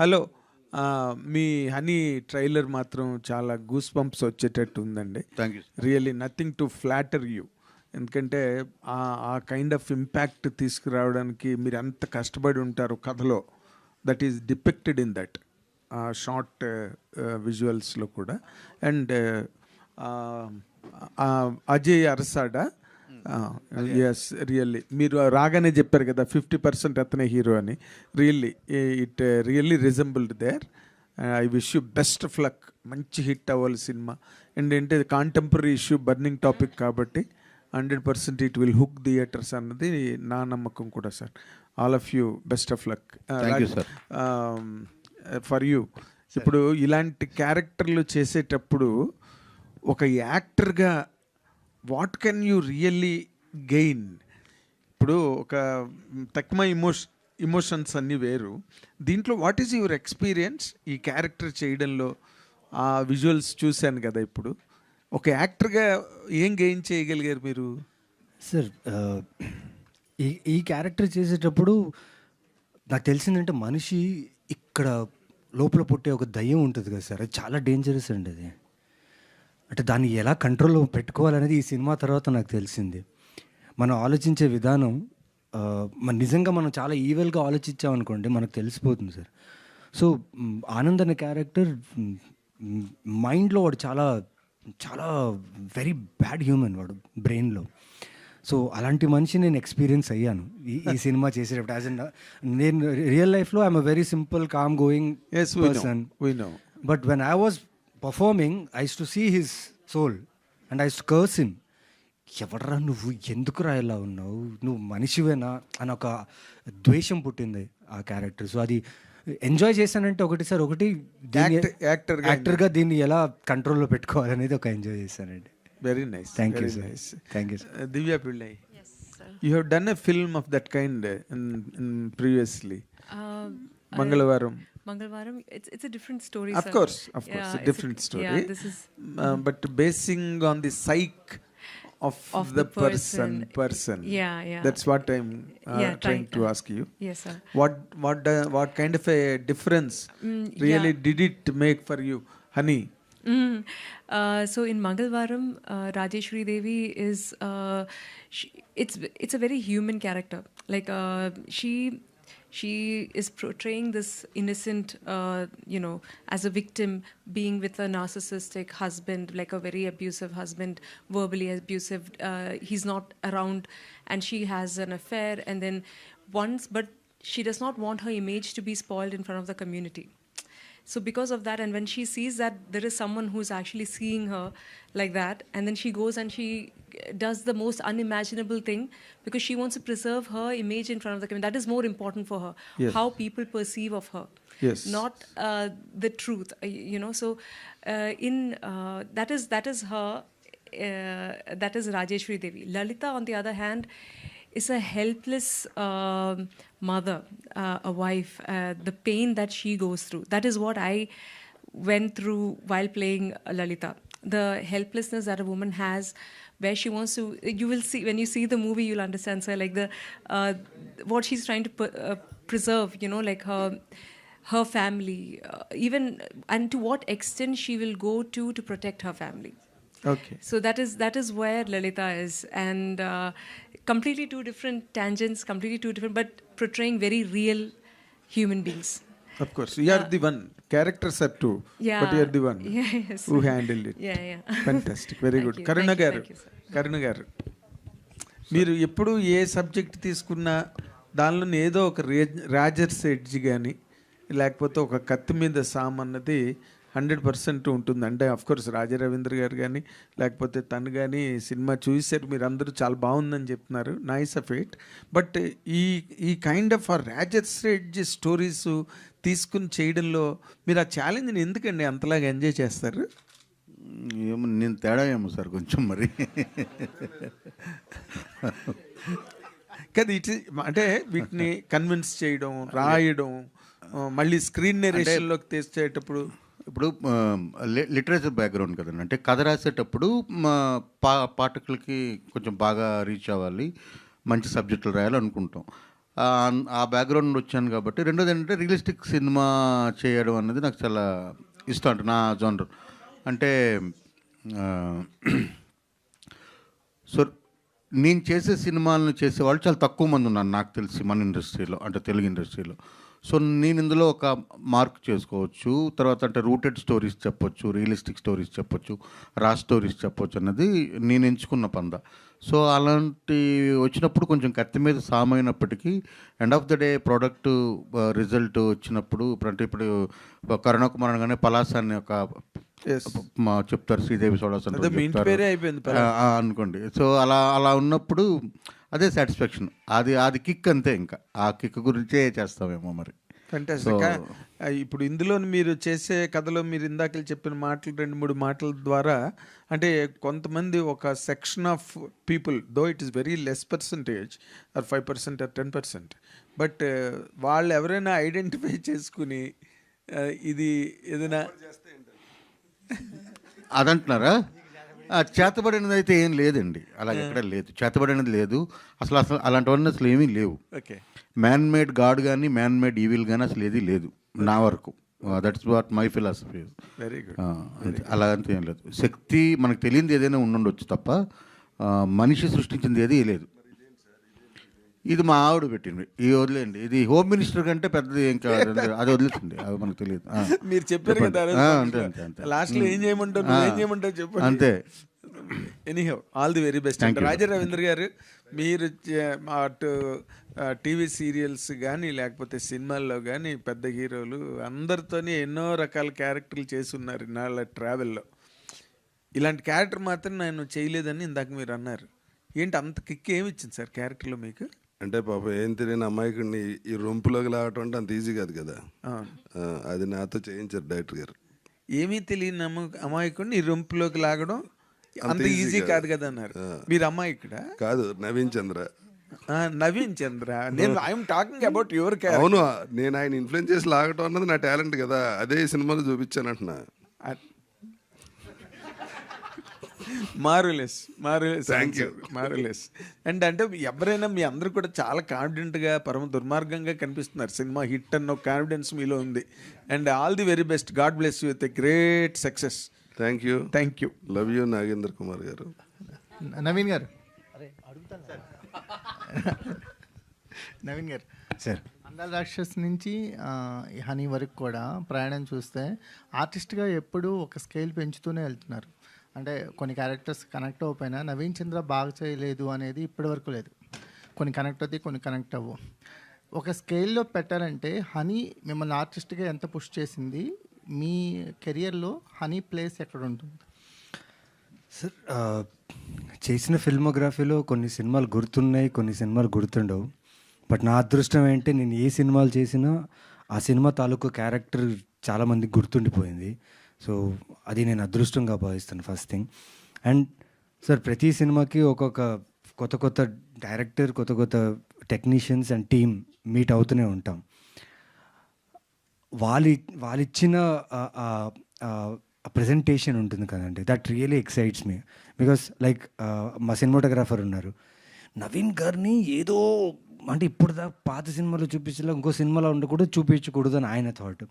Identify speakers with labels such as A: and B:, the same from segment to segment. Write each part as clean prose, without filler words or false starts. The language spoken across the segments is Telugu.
A: హలో, మీ హనీ ట్రైలర్ మాత్రం చాలా గూస్ బంప్స్ వచ్చేటట్టు ఉందండి.
B: Thank you.
A: Really nothing to flatter you. ఎందుకంటే ఆ కైండ్ ఆఫ్ ఇంపాక్ట్ తీసుకురావడానికి మీరు ఎంత కష్టపడి ఉంటారు కథలో, that is depicted in that short విజువల్స్లో కూడా. And Ajay Arasada, yes, really మీరు రాగానే చెప్పారు కదా 50% అతనే హీరో అని. Really it really resembled there. I wish you best of luck. మంచి హిట్ అవ్వాలి సినిమా. అండ్ ఏంటి కాంటెంపరీ ఇష్యూ, బర్నింగ్ టాపిక్ కాబట్టి 100% ఇట్ విల్ హుక్ థియేటర్స్ అన్నది నా నమ్మకం కూడా sir. All of you best of luck for you. ఇప్పుడు ఇలాంటి క్యారెక్టర్లు చేసేటప్పుడు ఒక యాక్టర్గా what can you really gain? ఇప్పుడు ఒక తక్కువ ఇమోషన్స్ అన్నీ వేరు, దీంట్లో వాట్ ఈజ్ యువర్ ఎక్స్పీరియన్స్ ఈ క్యారెక్టర్ చేయడంలో? ఆ విజువల్స్ చూశాను కదా. ఇప్పుడు ఒక యాక్టర్గా ఏం గెయిన్ చేయగలిగారు మీరు?
C: సార్, ఈ క్యారెక్టర్ చేసేటప్పుడు నాకు తెలిసిందంటే మనిషి ఇక్కడ లోపల పుట్టే ఒక దయ్యం ఉంటుంది కదా సార్, అది చాలా డేంజరస్ అండి. అది అంటే దాన్ని ఎలా కంట్రోల్లో పెట్టుకోవాలనేది ఈ సినిమా తర్వాత నాకు తెలిసింది. మనం ఆలోచించే విధానం, నిజంగా మనం చాలా ఈవెల్గా ఆలోచించామనుకోండి మనకు తెలిసిపోతుంది సార్. సో ఆనంద్ అనే క్యారెక్టర్ మైండ్లో వాడు చాలా చాలా వెరీ బ్యాడ్ హ్యూమన్, వాడు బ్రెయిన్లో. సో అలాంటి మనిషి నేను ఎక్స్పీరియన్స్ అయ్యాను ఈ సినిమా చేసేటప్పుడు. యాజ్ అన్ నేను రియల్ లైఫ్లో I'm a very simple calm going person, but when I was performing, I used to see his soul and I used to curse him. ఎవడరా నువ్వు, ఎందుకురా ఇలా ఉన్నావు, నువ్వు మనిషివేనా అని ఒక ద్వేషం పుట్టింది ఆ క్యారెక్టర్. సో అది ఎంజాయ్ చేశానంటే ఒకటి సార్, ఒకటి యాక్టర్గా దీన్ని ఎలా కంట్రోల్లో పెట్టుకోవాలనేది ఒక ఎంజాయ్ చేశానండి.
A: Very nice.
C: Thank you sir. Thank you sir.
A: Divya Pillai, you have done a film of that kind previously. మంగళవారం.
D: It's a different story.
A: Of course, a different story.
D: Yeah, this is.
A: But basing on the psyche of the person.
D: Yeah.
A: That's what I'm trying to ask you.
D: Yes, sir.
A: What kind of a difference really did it make for you, Honey?
D: So in Mangalvaram, Rajeshwari Devi is it's a very human character. Like she is portraying this innocent, as a victim, being with a narcissistic husband, like a very abusive husband, verbally abusive. He's not around and she has an affair, and then but she does not want her image to be spoiled in front of the community. So because of that, and when she sees that there is someone who's actually seeing her like that, and then she goes and she does the most unimaginable thing because she wants to preserve her image in front of the community. That is more important for her.
A: Yes.
D: How people perceive of her.
A: Yes.
D: Not the truth, So that is her. That is Rajeshwari Devi. Lalita, on the other hand, is a helpless mother, a wife. The pain that she goes through. That is what I went through while playing Lalita. The helplessness that a woman has, where she wants to. You will see when you see the movie, you'll understand. So like what she's trying to preserve. Like her family, even, and to what extent she will go to protect her family.
A: Okay.
D: So that is where Lalita is, and completely two different tangents, completely two different, but portraying very real human beings.
A: Of course, you are the one. Characters are two, but you are the one who handled it.
D: Yeah.
A: Fantastic, very good. Karuna garu, మీరు ఎప్పుడు ఏ సబ్జెక్ట్ తీసుకున్నా దానిలో ఏదో ఒక రాజర్స్ ఎడ్జ్ కానీ లేకపోతే ఒక కత్తి మీద సామ్ అన్నది 100% ఉంటుంది. అంటే అఫ్కోర్స్ రాజా రవీంద్ర గారు కానీ లేకపోతే తను కానీ సినిమా చూసారు, మీరు అందరూ చాలా బాగుందని చెప్తున్నారు, నైస్ ఆఫ్ ఇట్. బట్ ఈ kind of Rogers edge stories తీసుకుని చేయడంలో మీరు ఆ ఛాలెంజ్ని ఎందుకండి అంతలాగా ఎంజాయ్ చేస్తారు?
B: ఏమో నేను తేడా ఏమో సార్ కొంచెం మరి.
A: కదా అంటే వీటిని కన్విన్స్ చేయడం, రాయడం, మళ్ళీ స్క్రీన్ నేరేషన్లోకి తెచ్చేటప్పుడు
B: ఇప్పుడు లిటరేచర్ బ్యాక్గ్రౌండ్ కదండి. అంటే కథ రాసేటప్పుడు పాఠకులకి కొంచెం బాగా రీచ్ అవ్వాలి, మంచి సబ్జెక్టులు రాయాలి అనుకుంటాం. ఆ బ్యాక్గ్రౌండ్ నుండి వచ్చాను కాబట్టి. రెండోది ఏంటంటే రియలిస్టిక్ సినిమా చేయడం అనేది నాకు చాలా ఇష్టం. అంటే నా జోనర్ అంటే సో నేను చేసే సినిమాలను చేసేవాళ్ళు చాలా తక్కువ మంది ఉన్నారు నాకు తెలిసి మన ఇండస్ట్రీలో, అంటే తెలుగు ఇండస్ట్రీలో. సో నేను ఇందులో ఒక మార్క్ చేసుకోవచ్చు. తర్వాత అంటే రూటెడ్ స్టోరీస్ చెప్పొచ్చు, రియలిస్టిక్ స్టోరీస్ చెప్పొచ్చు, రా స్టోరీస్ చెప్పొచ్చు అన్నది నేను ఎంచుకున్న పంద. సో అలాంటి వచ్చినప్పుడు కొంచెం కత్తి మీద సామైనప్పటికీ end of the day product result వచ్చినప్పుడు ఇప్పుడు కరుణకుమార్ అనగానే పలాస అని ఒక చెప్తారు, శ్రీదేవి సోడా అనుకోండి. సో అలా ఉన్నప్పుడు అదే సాటిస్ఫాక్షన్, అది కిక్ అంతే. ఇంకా ఆ కిక్ గురించే చేస్తామేమో మరి.
A: ఫెంటాస్టిక్. ఇప్పుడు ఇందులో మీరు చేసే కథలో మీరు ఇందాక చెప్పిన మాటలు 2-3 మాటల ద్వారా అంటే కొంతమంది ఒక section of people, though it is very less percentage or 5% or 10%, but వాళ్ళు ఎవరైనా ఐడెంటిఫై చేసుకుని ఇది ఏదైనా
B: అదంటున్నారా? చేతబడినది అయితే ఏం లేదండి, అలాగే ఎక్కడ లేదు. చేతబడినది లేదు అసలు అలాంటివన్నీ అసలు ఏమీ లేవు.
A: ఓకే,
B: మ్యాన్ మేడ్ గాడ్ కానీ మ్యాన్ మేడ్ ఈవిల్ కానీ అసలు ఏది లేదు నా వరకు. That's what my philosophy.
A: Very good.
B: అలా అంతా ఏం లేదు. శక్తి మనకు తెలియంది ఏదైనా ఉండుండొచ్చు తప్ప మనిషి సృష్టించింది ఏది లేదు. ఇది మా ఆవిడ పెట్టింది, ఇది వదిలేండి. ఇది హోమ్ మినిస్టర్ కంటే పెద్దది ఏం కాదు, అది వదిలేసింది, అది మనకు తెలియదు.
A: మీరు చెప్పారు కదా
B: అంతే అంతే అంతే.
A: లాస్ట్లో ఏం చేయమంటారు చెప్పండి.
B: అంతే.
A: Anyhow all the very best. Raja Ravindra garu, మీరు అటు టీవీ సీరియల్స్ కానీ లేకపోతే సినిమాల్లో కానీ పెద్ద హీరోలు అందరితోని ఎన్నో రకాల క్యారెక్టర్లు చేసి ఉన్నారు ఇన్నాళ్ళ ట్రావెల్లో. ఇలాంటి క్యారెక్టర్ మాత్రం నేను చేయలేదని ఇందాక మీరు అన్నారు. ఏంటి అంత కిక్ ఏమి ఇచ్చింది సార్ క్యారెక్టర్లో మీకు?
E: అంటే పాపం ఏం తెలియని అమ్మాయికుడిని ఈ రొంపులోకి లాగటం అంటే అంత ఈజీ కాదు కదా. అది నాతో చేయించారు డైరెక్టర్ గారు.
A: ఏమీ తెలియని అమాయకుడిని ఈ రొంపులోకి లాగడం అంత ఈజీ కాదు కదా అన్నారు. మీరు అమాయకుడా?
E: కాదు, నవీన్ చంద్ర.
A: నవీన్ చంద్ర, నేను I'm talking about your character.
E: అవును, నేను ఆయన ఇన్ఫ్లుయెన్స్ చేసి లాగటం అన్నది నా టాలెంట్ కదా, అదే సినిమాలో చూపించాను అంటున్నా.
A: మార్వెలస్. అండ్ అంటే ఎవరైనా మీ అందరూ కూడా చాలా కాన్ఫిడెంట్గా పరమ దుర్మార్గంగా కనిపిస్తున్నారు. సినిమా హిట్ అన్న కాన్ఫిడెన్స్ మీలో ఉంది. And all the very best. God bless you with a great success.
E: Thank you. Love you Nagendra Kumar గారు.
F: నవీన్ గారు నవీన్ గారు
C: సార్,
F: అందాల రాక్షస్ నుంచి హనీ వరకు కూడా ప్రయాణం చూస్తే ఆర్టిస్ట్గా ఎప్పుడూ ఒక స్కేల్ పెంచుతూనే వెళ్తున్నారు. అంటే కొన్ని క్యారెక్టర్స్ కనెక్ట్ అవ్వకపోయినా నవీన్ చంద్ర బాగా చేయలేదు అనేది ఇప్పటివరకు లేదు. కొన్ని కనెక్ట్ అవుతాయి, కొన్ని కనెక్ట్ అవ్వవు. ఒక స్కేల్లో పెట్టాలంటే హనీ మిమ్మల్ని ఆర్టిస్ట్గా ఎంత పుష్ చేసింది? మీ కెరియర్లో హనీ ప్లేస్ ఎక్కడ ఉంటుంది
C: సార్? చేసిన ఫిల్మోగ్రఫీలో కొన్ని సినిమాలు గుర్తున్నాయి, కొన్ని సినిమాలు గుర్తుండవు. బట్ నా అదృష్టం ఏంటంటే నేను ఏ సినిమాలు చేసినా ఆ సినిమా తాలూకు క్యారెక్టర్ చాలామందికి గుర్తుండిపోయింది. సో అది నేను అదృష్టంగా భావిస్తాను ఫస్ట్ థింగ్. అండ్ సార్, ప్రతి సినిమాకి ఒక్కొక్క కొత్త డైరెక్టర్, కొత్త టెక్నీషియన్స్ అండ్ టీమ్ మీట్ అవుతూనే ఉంటాం. వాళ్ళిచ్చిన ప్రజెంటేషన్ ఉంటుంది కదండి, that really excites me. Because like మా సినిమాటోగ్రాఫర్ ఉన్నారు, నవీన్ గారిని ఏదో అంటే ఇప్పుడు పాత సినిమాలో చూపించలే, ఇంకో సినిమాలో ఉండకూడదు, చూపించకూడదు అని ఆయన థాట్.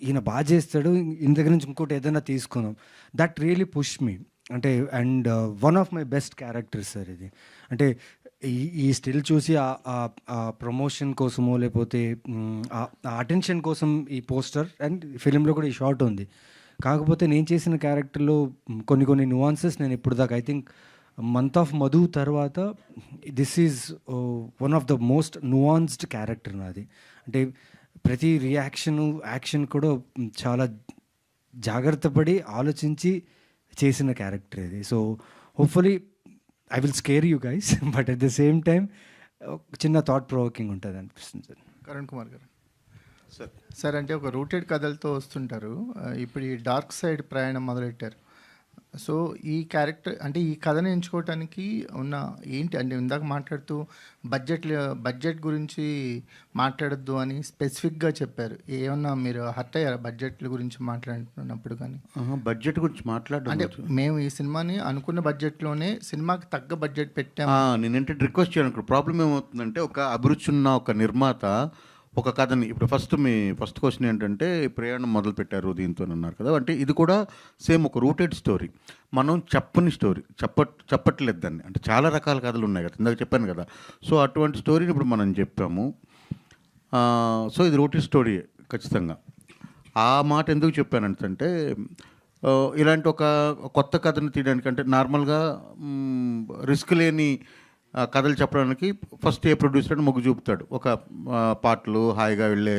C: ఈయన బాగా చేస్తాడు, ఈయన దగ్గర నుంచి ఇంకోటి ఏదైనా తీసుకుందాం. That really push me. అంటే and one of my best characters sir ఇది. అంటే ఈ స్టిల్ చూసి ఆ ప్రమోషన్ కోసమో లేకపోతే ఆ అటెన్షన్ కోసం ఈ పోస్టర్ అండ్ ఫిలింలో కూడా ఈ షార్ట్ ఉంది. కాకపోతే నేను చేసిన క్యారెక్టర్లో కొన్ని నువాన్సెస్ నేను ఇప్పుడు దాకా I think month of Madhu తర్వాత this is one of the most nuanced character నాది. అంటే ప్రతి యాక్షన్ కూడా చాలా జాగ్రత్త పడి ఆలోచించి చేసిన క్యారెక్టర్ ఇది. So hopefully I will scare you guys, but at the same time చిన్న థాట్ ప్రొవోకింగ్ ఉంటుంది అనిపిస్తుంది సార్.
F: కరణ్ కుమార్ గారు సార్, అంటే ఒక రూటెడ్ కథలతో వస్తుంటారు, ఇప్పుడు ఈ డార్క్ సైడ్ ప్రయాణం మొదలెట్టారు. సో ఈ క్యారెక్టర్ అంటే ఈ కథను ఎంచుకోవటానికి ఉన్న ఏంటి అంటే ఇందాక మాట్లాడుతూ బడ్జెట్ గురించి మాట్లాడొద్దు అని స్పెసిఫిక్గా చెప్పారు. ఏమన్నా మీరు హర్ట్ అయ్యారా బడ్జెట్ల గురించి మాట్లాడుతున్నప్పుడు? కానీ
B: బడ్జెట్ గురించి
F: అంటే మేము ఈ సినిమాని అనుకున్న బడ్జెట్లోనే సినిమాకి తగ్గ బడ్జెట్ పెట్టాము.
B: నేనంటే రిక్వెస్ట్ చేయను. ప్రాబ్లం ఏమవుతుందంటే, ఒక అభిరుచి ఉన్న ఒక నిర్మాత ఒక కథని ఇప్పుడు ఫస్ట్ క్వశ్చన్ ఏంటంటే ప్రయాణం మొదలు పెట్టారు దీంతో అన్నారు కదా. అంటే ఇది కూడా సేమ్ ఒక రూటెడ్ స్టోరీ. మనం చెప్పని స్టోరీ చెప్పట్లేదు దాన్ని. అంటే చాలా రకాల కథలు ఉన్నాయి కదా, ఇందాక చెప్పాను కదా. సో అటువంటి స్టోరీని ఇప్పుడు మనం చెప్పాము. సో ఇది రూటెడ్ స్టోరీ ఖచ్చితంగా. ఆ మాట ఎందుకు చెప్పానంటే, ఇలాంటి ఒక కొత్త కథను తీయడానికి అంటే నార్మల్గా రిస్క్ లేని కథలు చెప్పడానికి ఫస్ట్ ఏ ప్రొడ్యూసర్ అని మొగ్గు చూపుతాడు. ఒక పాటలు, హాయిగా వెళ్ళే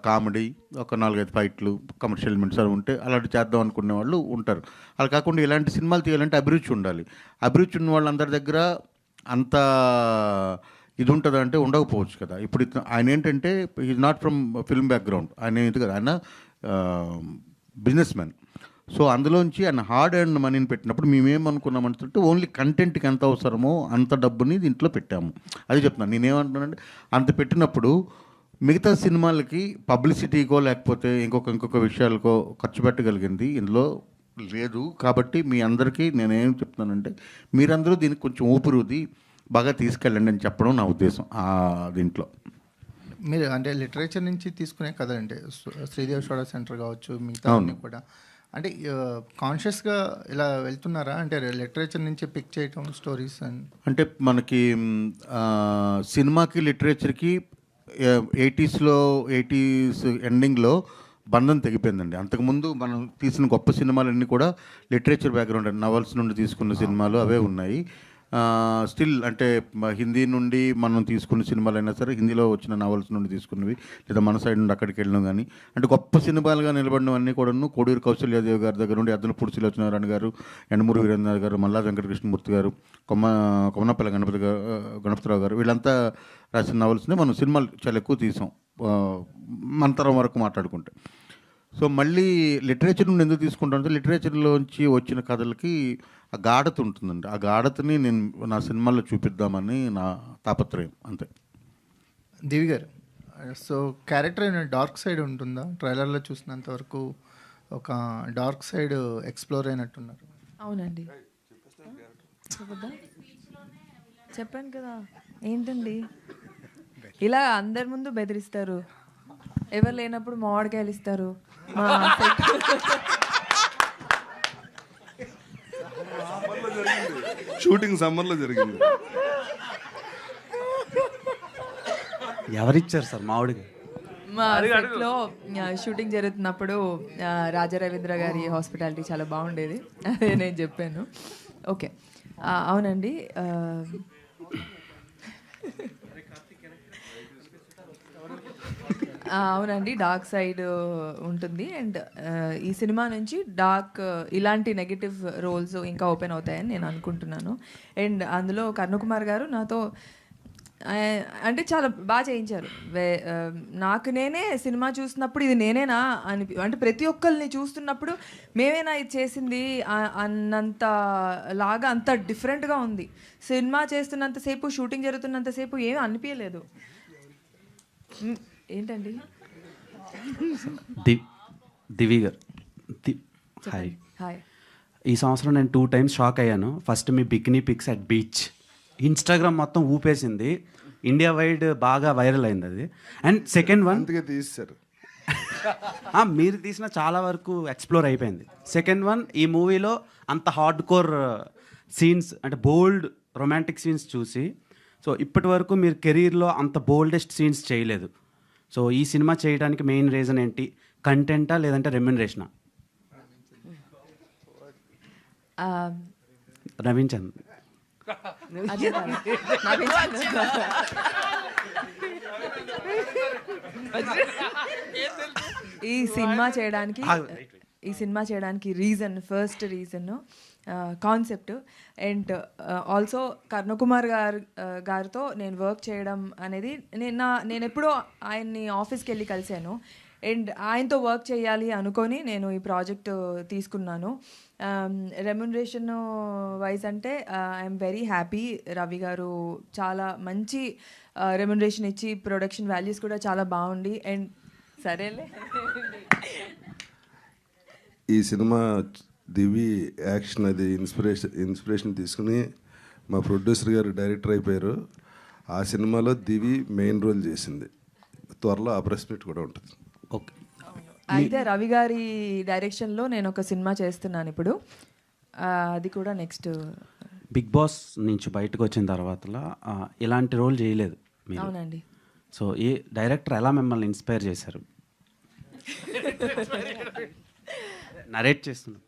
B: కామెడీ, ఒక 4-5 ఫైట్లు, కమర్షియల్ ఎలిమెంట్స్ అవి ఉంటే అలాంటి చేద్దాం అనుకునే వాళ్ళు ఉంటారు. అలా కాకుండా ఇలాంటి సినిమాలు తీయాలంటే అభిరుచి ఉండాలి. అభిరుచి ఉన్న వాళ్ళందరి దగ్గర అంత ఇది ఉంటుందా అంటే ఉండకపోవచ్చు కదా. ఇప్పుడు ఆయన ఏంటంటే is not from film background, ఆయన ఇది కదా, ఆయన బిజినెస్ మ్యాన్. సో అందులోంచి ఆయన హార్డ్ అండ్ మనీని పెట్టినప్పుడు మేమేమనుకున్నామంటే ఓన్లీ కంటెంట్కి ఎంత అవసరమో అంత డబ్బుని దీంట్లో పెట్టాము. అది చెప్తున్నాను. నేనేమంటున్నానంటే, అంత పెట్టినప్పుడు మిగతా సినిమాలకి పబ్లిసిటీకో లేకపోతే ఇంకొక విషయాలకో ఖర్చు పెట్టగలిగింది ఇందులో లేదు. కాబట్టి మీ అందరికీ నేనేం చెప్తున్నానంటే, మీరందరూ దీనికి కొంచెం ఊపిరుది బాగా తీసుకెళ్ళండి అని చెప్పడం నా ఉద్దేశం దీంట్లో.
F: మీరు అంటే లిటరేచర్ నుంచి తీసుకునే కథ అంటే శ్రీదేవి సోడా సెంటర్ కావచ్చు, మిగతా కూడా అంటే కాన్షియస్గా ఇలా వెళ్తున్నారా? అంటే లిటరేచర్ నుంచి పిక్ చేయటం స్టోరీస్
B: అంటే మనకి సినిమాకి లిటరేచర్కి 80s ఎండింగ్లో బంధం తెగిపోయిందండి. అంతకుముందు మనం తీసిన గొప్ప సినిమాలన్నీ కూడా లిటరేచర్ బ్యాక్గ్రౌండ్, నవల్స్ నుండి తీసుకున్న సినిమాలు అవే ఉన్నాయి. స్టిల్ అంటే హిందీ నుండి మనం తీసుకున్న సినిమాలైనా సరే, హిందీలో వచ్చిన నావల్స్ నుండి తీసుకున్నవి, లేదా మన సైడ్ నుండి అక్కడికి వెళ్ళినాం. కానీ అంటే గొప్ప సినిమాలుగా నిలబడినవన్నీ కూడాను కోడూరు కౌశల్యాదేవి గారి దగ్గర నుండి అద్దనపూడి సులోచనారాయణ గారు, ఎండమూరి వీరేంద్ర గారు, మల్లా వెంకటకృష్ణమూర్తి గారు, కొమ్మనపల్లి గణపతిరావు గారు, వీళ్ళంతా రాసిన నావల్స్ని మనం సినిమాలు చాలా ఎక్కువ తీసాం మంతరం వరకు మాట్లాడుకుంటే. సో మళ్ళీ లిటరేచర్ నుండి ఎందుకు తీసుకుంటానంటే, లిటరేచర్లోంచి వచ్చిన కథలకి ఆ గాఢత ఉంటుందండి. ఆ గాఢతని నేను నా సినిమాల్లో చూపిద్దామని నా తాపత్రయం, అంతే.
F: దివి గారు, సో క్యారెక్టర్ అయిన డార్క్ సైడ్ ఉంటుందా? ట్రైలర్లో చూసినంత వరకు ఒక డార్క్ సైడ్ ఎక్స్ప్లోర్ అయినట్టున్నారు.
G: అవునండి, చెప్పాను కదా. ఏంటండి ఇలా అందరి ముందు బెదిరిస్తారు, ఎవరు లేనప్పుడు మామిడికాయలు ఇస్తారు.
E: షూటింగ్ సమ్మర్లో జరిగింది.
H: ఎవరిచ్చారు సార్ మామిడికి?
G: మా సెట్లో షూటింగ్ జరుగుతున్నప్పుడు రాజా రవీంద్ర గారి హాస్పిటాలిటీ చాలా బాగుండేది, అదే నేను చెప్పాను. ఓకే, అవునండి. అవునండి, డార్క్ సైడ్ ఉంటుంది. అండ్ ఈ సినిమా నుంచి ఇలాంటి నెగటివ్ రోల్స్ ఇంకా ఓపెన్ అవుతాయని నేను అనుకుంటున్నాను. అండ్ అందులో కర్ణకుమార్ గారు నాతో అంటే చాలా బాగా చేయించారు. నాకు నేనే సినిమా చూసినప్పుడు ఇది నేనేనా అంటే ప్రతి ఒక్కరిని చూస్తున్నప్పుడు మేమేనా ఇది చేసింది అన్నంత లాగా అంత డిఫరెంట్గా ఉంది. సినిమా చేస్తున్నంతసేపు, షూటింగ్ జరుగుతున్నంతసేపు ఏమీ అనిపించలేదు. ఏంటండి
H: దివి గారు, హాయ్.
G: హాయ్.
H: ఈ సంవత్సరం నేను 2 times షాక్ అయ్యాను. ఫస్ట్ మీ bikini pics at beach, Instagram మొత్తం ఊపేసింది, ఇండియా వైడ్ బాగా వైరల్ అయింది అది. అండ్ సెకండ్ వన్
E: తీస్తారు,
H: మీరు తీసిన చాలా వరకు ఎక్స్ప్లోర్ అయిపోయింది. సెకండ్ వన్, ఈ మూవీలో అంత హార్డ్ కోర్ సీన్స్ అంటే బోల్డ్ రొమాంటిక్ సీన్స్ చూసి, సో ఇప్పటి వరకు మీరు కెరీర్లో అంత బోల్డెస్ట్ సీన్స్ చేయలేదు. సో ఈ సినిమా చేయడానికి మెయిన్ రీజన్ ఏంటి? కంటెంటా లేదంటే రెమ్యునరేషనా? నవ్వించాను.
G: ఈ సినిమా చేయడానికి first reason concept. And also Karnakumar గారితో నేను వర్క్ చేయడం అనేది నేను ఎప్పుడో ఆయన్ని ఆఫీస్కి వెళ్ళి కలిశాను. అండ్ ఆయనతో వర్క్ చేయాలి అనుకొని నేను ఈ ప్రాజెక్ట్ తీసుకున్నాను. రెమ్యునరేషన్ వైజ్ అంటే ఐఎమ్ వెరీ హ్యాపీ. రవి గారు చాలా మంచి రెమ్యునరేషన్ ఇచ్చి ప్రొడక్షన్ వాల్యూస్ కూడా చాలా బాగుండి అండ్ సరేలే.
E: ఈ సినిమా దివి యాక్షన్ అది ఇన్స్పిరేషన్ తీసుకుని మా ప్రొడ్యూసర్ గారు డైరెక్టర్ అయిపోయారు. ఆ సినిమాలో దివి మెయిన్ రోల్ చేసింది. త్వరలో ఆ ప్రెస్ మీట్ కూడా ఉంటుంది.
H: ఓకే.
G: అయితే రవి గారి డైరెక్షన్లో నేను ఒక సినిమా చేస్తున్నాను ఇప్పుడు. అది కూడా నెక్స్ట్.
H: బిగ్ బాస్ నుంచి బయటకు వచ్చిన తర్వాత ఇలాంటి రోల్ చేయలేదు మీరు.
G: అవునండి.
H: సో ఏ డైరెక్టర్ ఎలా మిమ్మల్ని ఇన్స్పైర్ చేశారు? నరేట్ చేస్తున్నా.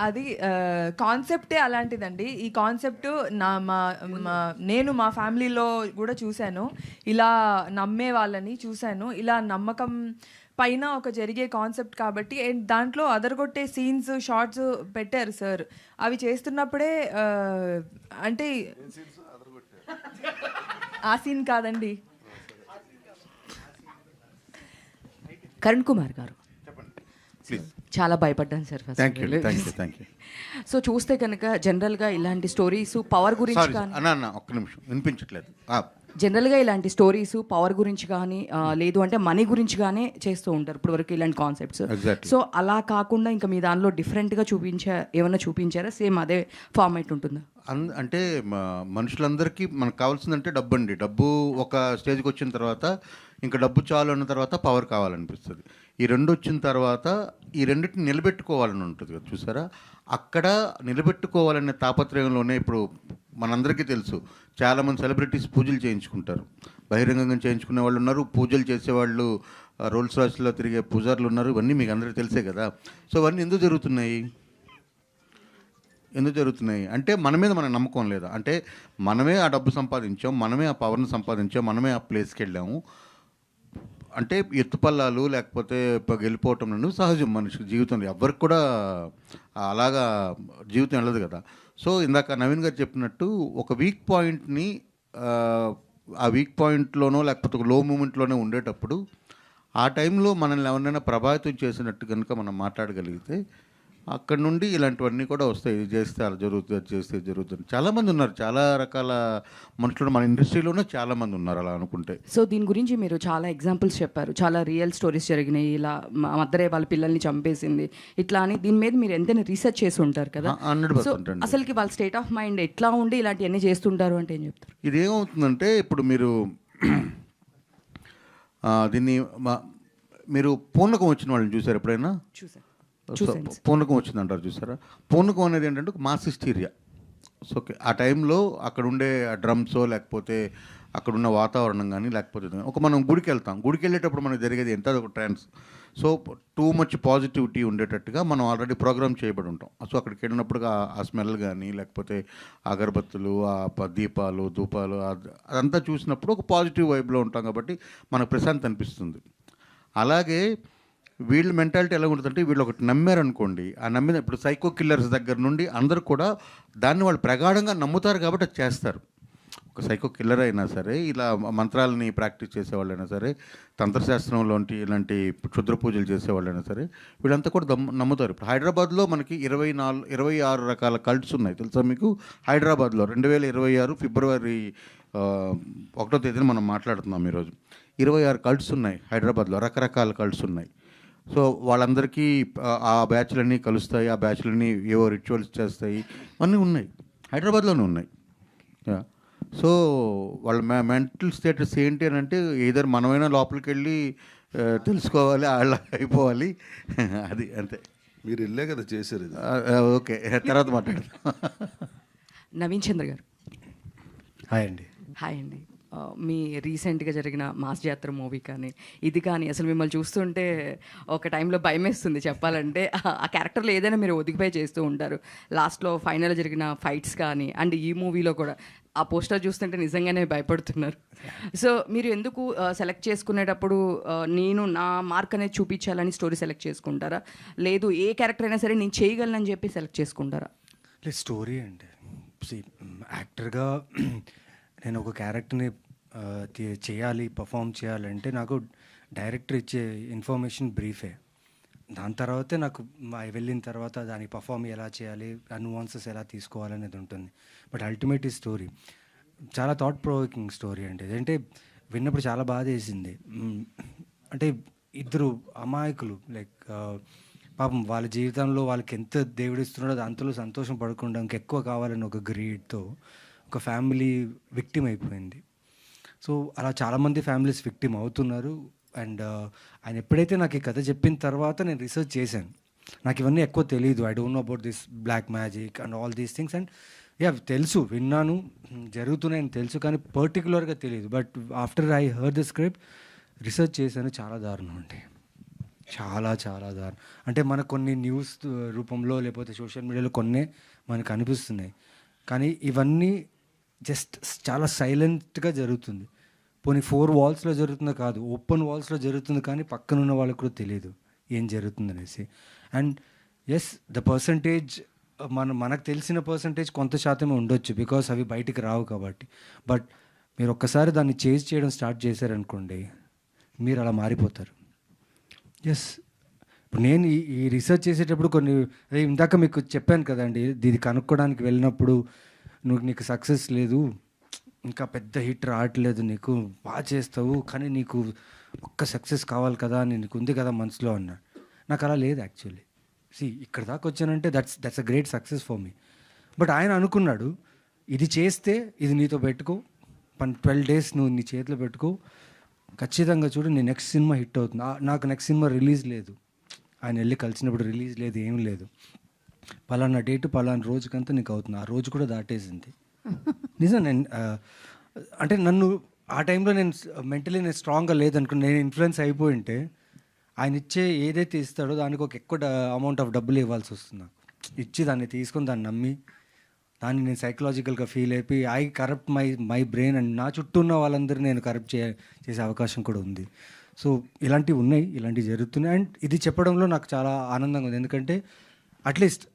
G: అది కాన్సెప్టే అలాంటిదండి. ఈ కాన్సెప్ట్ నేను మా ఫ్యామిలీలో కూడా చూశాను. ఇలా నమ్మే వాళ్ళని చూశాను. ఇలా నమ్మకం పైన ఒక జరిగే కాన్సెప్ట్ కాబట్టి అండ్ దాంట్లో అదరగొట్టే సీన్స్ షార్ట్స్ పెట్టారు సార్. అవి చేస్తున్నప్పుడే అంటే ఆ సీన్ కాదండి.
I: కరణ్ కుమార్ గారు చాలా భయపడ్డాను sir first.
B: Thank you.
I: So చూస్తే కనుక జనరల్గా ఇలాంటి స్టోరీస్ పవర్ గురించి కానీ
B: అన్న ఒక్క నిమిషం వినిపించట్లేదు.
I: జనరల్గా ఇలాంటి స్టోరీస్ పవర్ గురించి కానీ లేదు అంటే మనీ గురించి కానీ చేస్తూ ఉంటారు ఇప్పుడు వరకు ఇలాంటి కాన్సెప్ట్స్. సో అలా కాకుండా ఇంకా మీ దానిలో డిఫరెంట్గా ఏమన్నా చూపించారా? సేమ్ అదే ఫార్మాట్ ఉంటుందా?
B: అంటే మనుషులందరికీ మనకు కావాల్సిందంటే డబ్బు అండి. డబ్బు ఒక స్టేజ్కి వచ్చిన తర్వాత ఇంకా డబ్బు చాలు అన్న తర్వాత పవర్ కావాలనిపిస్తుంది. ఈ రెండు వచ్చిన తర్వాత ఈ రెండింటిని నిలబెట్టుకోవాలని ఉంటుంది కదా, చూసారా? అక్కడ నిలబెట్టుకోవాలనే తాపత్రయంలోనే ఇప్పుడు మనందరికీ తెలుసు చాలామంది సెలబ్రిటీస్ పూజలు చేయించుకుంటారు. బహిరంగంగా చేయించుకునే వాళ్ళు ఉన్నారు, పూజలు చేసేవాళ్ళు రోల్స్ రాయ్స్లో తిరిగే పూజారులు ఉన్నారు. ఇవన్నీ మీకు అందరికీ తెలిసే కదా. సో ఇవన్నీ ఎందుకు జరుగుతున్నాయి అంటే మన మీద మనకు నమ్మకం లేదా? అంటే మనమే ఆ డబ్బు సంపాదించాం, మనమే ఆ పవర్ని సంపాదించాం, మనమే ఆ ప్లేస్కి వెళ్ళాము. అంటే ఎత్తుపల్లాలు లేకపోతే వెళ్ళిపోవటం నుండి సహజం మనిషి జీవితంలో. ఎవరికి కూడా అలాగా జీవితం వెళ్ళదు కదా. సో ఇందాక నవీన్ గారు చెప్పినట్టు ఒక వీక్ పాయింట్ని ఆ వీక్ పాయింట్లోనో లేకపోతే ఒక లో మూమెంట్లోనే ఉండేటప్పుడు ఆ టైంలో మనల్ని ఎవరినైనా ప్రభావితం చేసినట్టు కనుక మనం మాట్లాడగలిగితే అక్కడ నుండి ఇలాంటివన్నీ కూడా వస్తాయి. ఇది చేస్తే అలా జరుగుతుంది, అది చేస్తే జరుగుతుంది. చాలామంది ఉన్నారు, చాలా రకాల మనుషులు మన ఇండస్ట్రీలోనే చాలామంది ఉన్నారు అలా అనుకుంటే.
I: సో దీని గురించి మీరు చాలా ఎగ్జాంపుల్స్ చెప్పారు, చాలా రియల్ స్టోరీస్ జరిగినాయి. ఇలా మద్దరే వాళ్ళ పిల్లల్ని చంపేసింది ఇట్లా అని. దీని మీద మీరు ఎంతైనా రీసెర్చ్ చేసి ఉంటారు కదా.
B: 100% అండి.
I: అసలుకి వాళ్ళ స్టేట్ ఆఫ్ మైండ్ ఎట్లా ఉండి ఇలాంటివన్నీ చేస్తుంటారు అంటే ఏం చెప్తారు?
B: ఇదేమవుతుందంటే ఇప్పుడు దీన్ని మీరు పూర్ణకం వచ్చిన వాళ్ళని చూసారు ఎప్పుడైనా? పూర్ణకం వచ్చిందంటారు చూసారా? పూర్ణకం అనేది ఏంటంటే మాస్ హిస్టీరియా. సో ఓకే, ఆ టైంలో అక్కడ ఉండే డ్రమ్సో లేకపోతే అక్కడున్న వాతావరణం కానీ లేకపోతే మనం గుడికి వెళ్తాం. గుడికి వెళ్ళేటప్పుడు మనకు జరిగేది ఎంత ఒక ట్రాన్స్. సో టూ మచ్ పాజిటివిటీ ఉండేటట్టుగా మనం ఆల్రెడీ ప్రోగ్రామ్ చేయబడి ఉంటాం. సో అక్కడికి వెళ్ళినప్పుడు ఆ స్మెల్ కానీ లేకపోతే అగరబత్తులు, ఆ దీపాలు, ధూపాలు అదంతా చూసినప్పుడు ఒక పాజిటివ్ వైబ్లో ఉంటాం కాబట్టి మనకు ప్రశాంత్ అనిపిస్తుంది. అలాగే వీళ్ళ మెంటాలిటీ ఎలా ఉంటుందంటే వీళ్ళు ఒకటి నమ్మారనుకోండి, ఆ నమ్మిన ఇప్పుడు సైకో కిల్లర్స్ దగ్గర నుండి అందరూ కూడా దాన్ని వాళ్ళు ప్రగాఢంగా నమ్ముతారు కాబట్టి అది చేస్తారు. ఒక సైకో కిల్లర్ అయినా సరే, ఇలా మంత్రాలని ప్రాక్టీస్ చేసేవాళ్ళైనా సరే, తంత్రశాస్త్రంలోంటి ఇలాంటి క్షుద్ర పూజలు చేసేవాళ్ళైనా సరే, వీళ్ళంతా కూడా నమ్ముతారు. ఇప్పుడు హైదరాబాద్లో మనకి 26 రకాల కల్ట్స్ ఉన్నాయి, తెలుసా మీకు? హైదరాబాద్లో 2026 ఫిబ్రవరి 1వ తేదీన మనం మాట్లాడుతున్నాం ఈరోజు. 26 కల్ట్స్ ఉన్నాయి హైదరాబాద్లో, రకరకాల కల్ట్స్ ఉన్నాయి. సో వాళ్ళందరికీ ఆ బ్యాచ్లన్నీ కలుస్తాయి, ఆ బ్యాచ్లన్నీ ఏవో రిచువల్స్ చేస్తాయి, అన్నీ ఉన్నాయి, హైదరాబాద్లోనే ఉన్నాయి. సో వాళ్ళ మెంటల్ స్టేటస్ ఏంటి అని అంటే ఏదైనా మనమైనా లోపలికి వెళ్ళి తెలుసుకోవాలి, వాళ్ళ అయిపోవాలి, అది అంతే.
E: మీరు వెళ్ళే కదా చేశారు.
B: ఓకే, తర్వాత మాట్లాడదాం.
I: నవీన్ చంద్ర గారు
C: హాయ్ అండి.
I: హాయ్ అండి. మీ రీసెంట్గా జరిగిన మాస్ జాతర మూవీ కానీ ఇది కానీ అసలు మిమ్మల్ని చూస్తుంటే ఒక టైంలో భయం వేస్తుంది చెప్పాలంటే. ఆ క్యారెక్టర్లో ఏదైనా మీరు ఒదిగిపోయి చేస్తూ ఉంటారు. లాస్ట్లో ఫైనల్ జరిగిన ఫైట్స్ కానీ అండ్ ఈ మూవీలో కూడా ఆ పోస్టర్ చూస్తుంటే నిజంగానే భయపడుతున్నారు. సో మీరు ఎందుకు సెలెక్ట్ చేసుకునేటప్పుడు నేను నా మార్క్ అనేది చూపించాలని స్టోరీ సెలెక్ట్ చేసుకుంటారా, లేదు ఏ క్యారెక్టర్ అయినా సరే నేను చేయగలనని చెప్పి సెలెక్ట్ చేసుకుంటారా?
C: లేదు, స్టోరీ అండి. యాక్టర్గా నేను ఒక క్యారెక్టర్ని చేయాలి, పర్ఫామ్ చేయాలంటే నాకు డైరెక్టర్ ఇచ్చే ఇన్ఫర్మేషన్ బ్రీఫే. దాని తర్వాతే నాకు వెళ్ళిన తర్వాత దాన్ని పర్ఫామ్ ఎలా చేయాలి, ఆ nuances ఎలా తీసుకోవాలనేది ఉంటుంది. బట్ అల్టిమేట్ ఈ స్టోరీ చాలా థాట్ ప్రొవోకింగ్ స్టోరీ అండి. అంటే విన్నప్పుడు చాలా బాధ వేసింది. అంటే ఇద్దరు అమాయకులు లైక్ పాపం వాళ్ళ జీవితంలో వాళ్ళకి ఎంత దేవుడు ఇస్తున్నాడో దాంతో సంతోషం పడకుండా ఇంకెక్కువ కావాలని ఒక గ్రీడ్తో ఒక ఫ్యామిలీ విక్టిమ్ అయిపోయింది. సో అలా చాలామంది ఫ్యామిలీస్ విక్టిమ్ అవుతున్నారు. అండ్ ఆయన ఎప్పుడైతే నాకు ఈ కథ చెప్పిన తర్వాత నేను రీసెర్చ్ చేశాను. నాకు ఇవన్నీ ఎక్కువ తెలియదు. I don't know about this black magic and all these things. And తెలుసు, విన్నాను, జరుగుతున్నాయని తెలుసు, కానీ పర్టికులర్గా తెలియదు. But after I heard the script research చేశాను. చాలా దారుణం అంటే చాలా చాలా దారుణం. అంటే మనకు కొన్ని న్యూస్ రూపంలో లేకపోతే సోషల్ మీడియాలో కొన్నే మనకు అనిపిస్తున్నాయి, కానీ ఇవన్నీ జస్ట్ చాలా సైలెంట్గా జరుగుతుంది. పోనీ 4 వాల్స్లో జరుగుతుందో కాదు, ఓపెన్ వాల్స్లో జరుగుతుంది, కానీ పక్కనున్న వాళ్ళకు కూడా తెలియదు ఏం జరుగుతుంది అనేసి. అండ్ ఎస్, ద పర్సంటేజ్ మనకు తెలిసిన పర్సంటేజ్ కొంత శాతమే ఉండొచ్చు, బికాస్ అవి బయటికి రావు కాబట్టి. బట్ మీరు ఒక్కసారి దాన్ని చేంజ్ చేయడం స్టార్ట్ చేశారనుకోండి, మీరు అలా మారిపోతారు. ఎస్, ఇప్పుడు నేను ఈ రీసెర్చ్ చేసేటప్పుడు కొన్ని ఇందాక మీకు చెప్పాను కదండి, ఇది కనుక్కోవడానికి వెళ్ళినప్పుడు నీకు సక్సెస్ లేదు, ఇంకా పెద్ద హిట్ రావట్లేదు, నీకు బాగా చేస్తావు, కానీ నీకు ఒక్క సక్సెస్ కావాలి కదా, నీకు ఉంది కదా మనసులో అన్నా. నాకు అలా లేదు యాక్చువల్లీ. ఇక్కడ దాకా వచ్చానంటే that's a great success for me. But ఆయన అనుకున్నాడు, ఇది చేస్తే ఇది నీతో పెట్టుకో, 12 days నువ్వు నీ చేతిలో పెట్టుకో, ఖచ్చితంగా చూడు నీ నెక్స్ట్ సినిమా హిట్ అవుతుంది. నాకు నెక్స్ట్ సినిమా రిలీజ్ లేదు, ఆయన వెళ్ళి కలిసినప్పుడు రిలీజ్ లేదు, ఏం లేదు. పలానా డేటు పలానా రోజుకంతా నీకు అవుతుంది. ఆ రోజు కూడా దాటేసింది. నిజం. నేను అంటే నన్ను ఆ టైంలో నేను మెంటలీ నేను స్ట్రాంగ్గా లేదనుకుని నేను ఇన్ఫ్లుయెన్స్ అయిపోయి ఉంటే ఆయన ఇచ్చే ఏదైతే ఇస్తాడో దానికి ఒక ఎక్కువ అమౌంట్ ఆఫ్ డబ్బులు ఇవ్వాల్సి వస్తుంది. ఇచ్చి దాన్ని తీసుకొని దాన్ని నమ్మి దాన్ని నేను సైకలాజికల్గా ఫీల్ అయిపోయి I corrupt my brain and నా చుట్టూ ఉన్న వాళ్ళందరూ నేను కరప్ట్ చేసే అవకాశం కూడా ఉంది. సో ఇలాంటివి ఉన్నాయి, ఇలాంటివి జరుగుతున్నాయి. అండ్ ఇది చెప్పడంలో నాకు చాలా ఆనందంగా ఉంది, ఎందుకంటే at least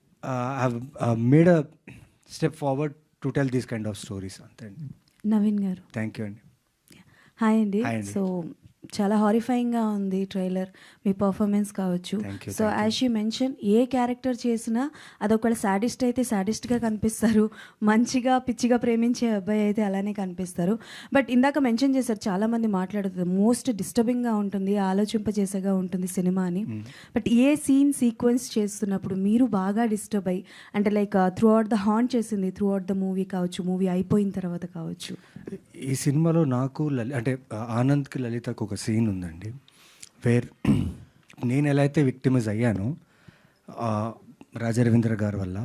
C: I made a step forward to tell these kind of stories. అంతే అండి.
J: నవీన్ గారు,
C: థ్యాంక్ యూ అండి.
J: హాయ్ అండి. సో చాలా హారిఫైయింగ్గా ఉంది ట్రైలర్, మీ పర్ఫార్మెన్స్ కావచ్చు. So as you mention, A character చేసినా అదొకళ్ళ సాడిస్ట్ అయితే సాడిస్ట్గా కనిపిస్తారు, మంచిగా పిచ్చిగా ప్రేమించే అబ్బాయి అయితే అలానే కనిపిస్తారు. బట్ ఇందాక మెన్షన్ చేశారు, చాలామంది మాట్లాడుతుంది మోస్ట్ డిస్టర్బింగ్గా ఉంటుంది, ఆలోచింపజేసేగా ఉంటుంది సినిమా అని. బట్ ఏ సీన్ సీక్వెన్స్ చేస్తున్నప్పుడు మీరు బాగా డిస్టర్బ్ అయ్యి, అంటే like through out the haunt చేసింది, త్రూ అవుట్ ద మూవీ కావచ్చు, మూవీ అయిపోయిన తర్వాత కావచ్చు?
C: ఈ సినిమాలో నాకు అంటే ఆనంద్కి లలితకు ఒక సీన్ ఉందండి, వేర్ నేను ఎలా అయితే విక్టిమైజ్ అయ్యానో రాజరవీంద్ర గారి వల్ల,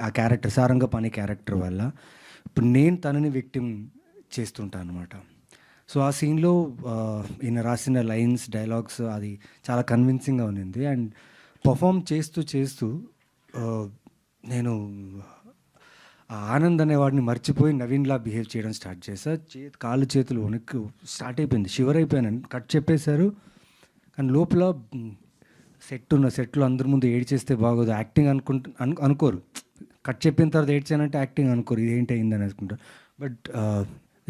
C: ఆ క్యారెక్టర్ సారంగపాణి క్యారెక్టర్ వల్ల, ఇప్పుడు నేను తనని విక్టిమ్ చేస్తుంటాను అనమాట. సో ఆ సీన్లో ఈయన రాసిన లైన్స్, డైలాగ్స్ అది చాలా కన్విన్సింగ్గా ఉన్నింది. అండ్ పర్ఫామ్ చేస్తూ నేను ఆనంద్ అనేవాడిని మర్చిపోయి నవీన్లా బిహేవ్ చేయడం స్టార్ట్ చేశా. కాళ్ళు చేతులు వణుకు స్టార్ట్ అయిపోయింది, షివర్ అయిపోయాను. కట్ చెప్పేశారు, కానీ లోపల సెట్లో అందరి ముందు ఏడ్ చేస్తే బాగోదు, యాక్టింగ్ అనుకోరు. కట్ చెప్పిన తర్వాత ఏడ్చానంటే యాక్టింగ్ అనుకోరు, ఇదేంటి అయిందని అనుకుంటారు. బట్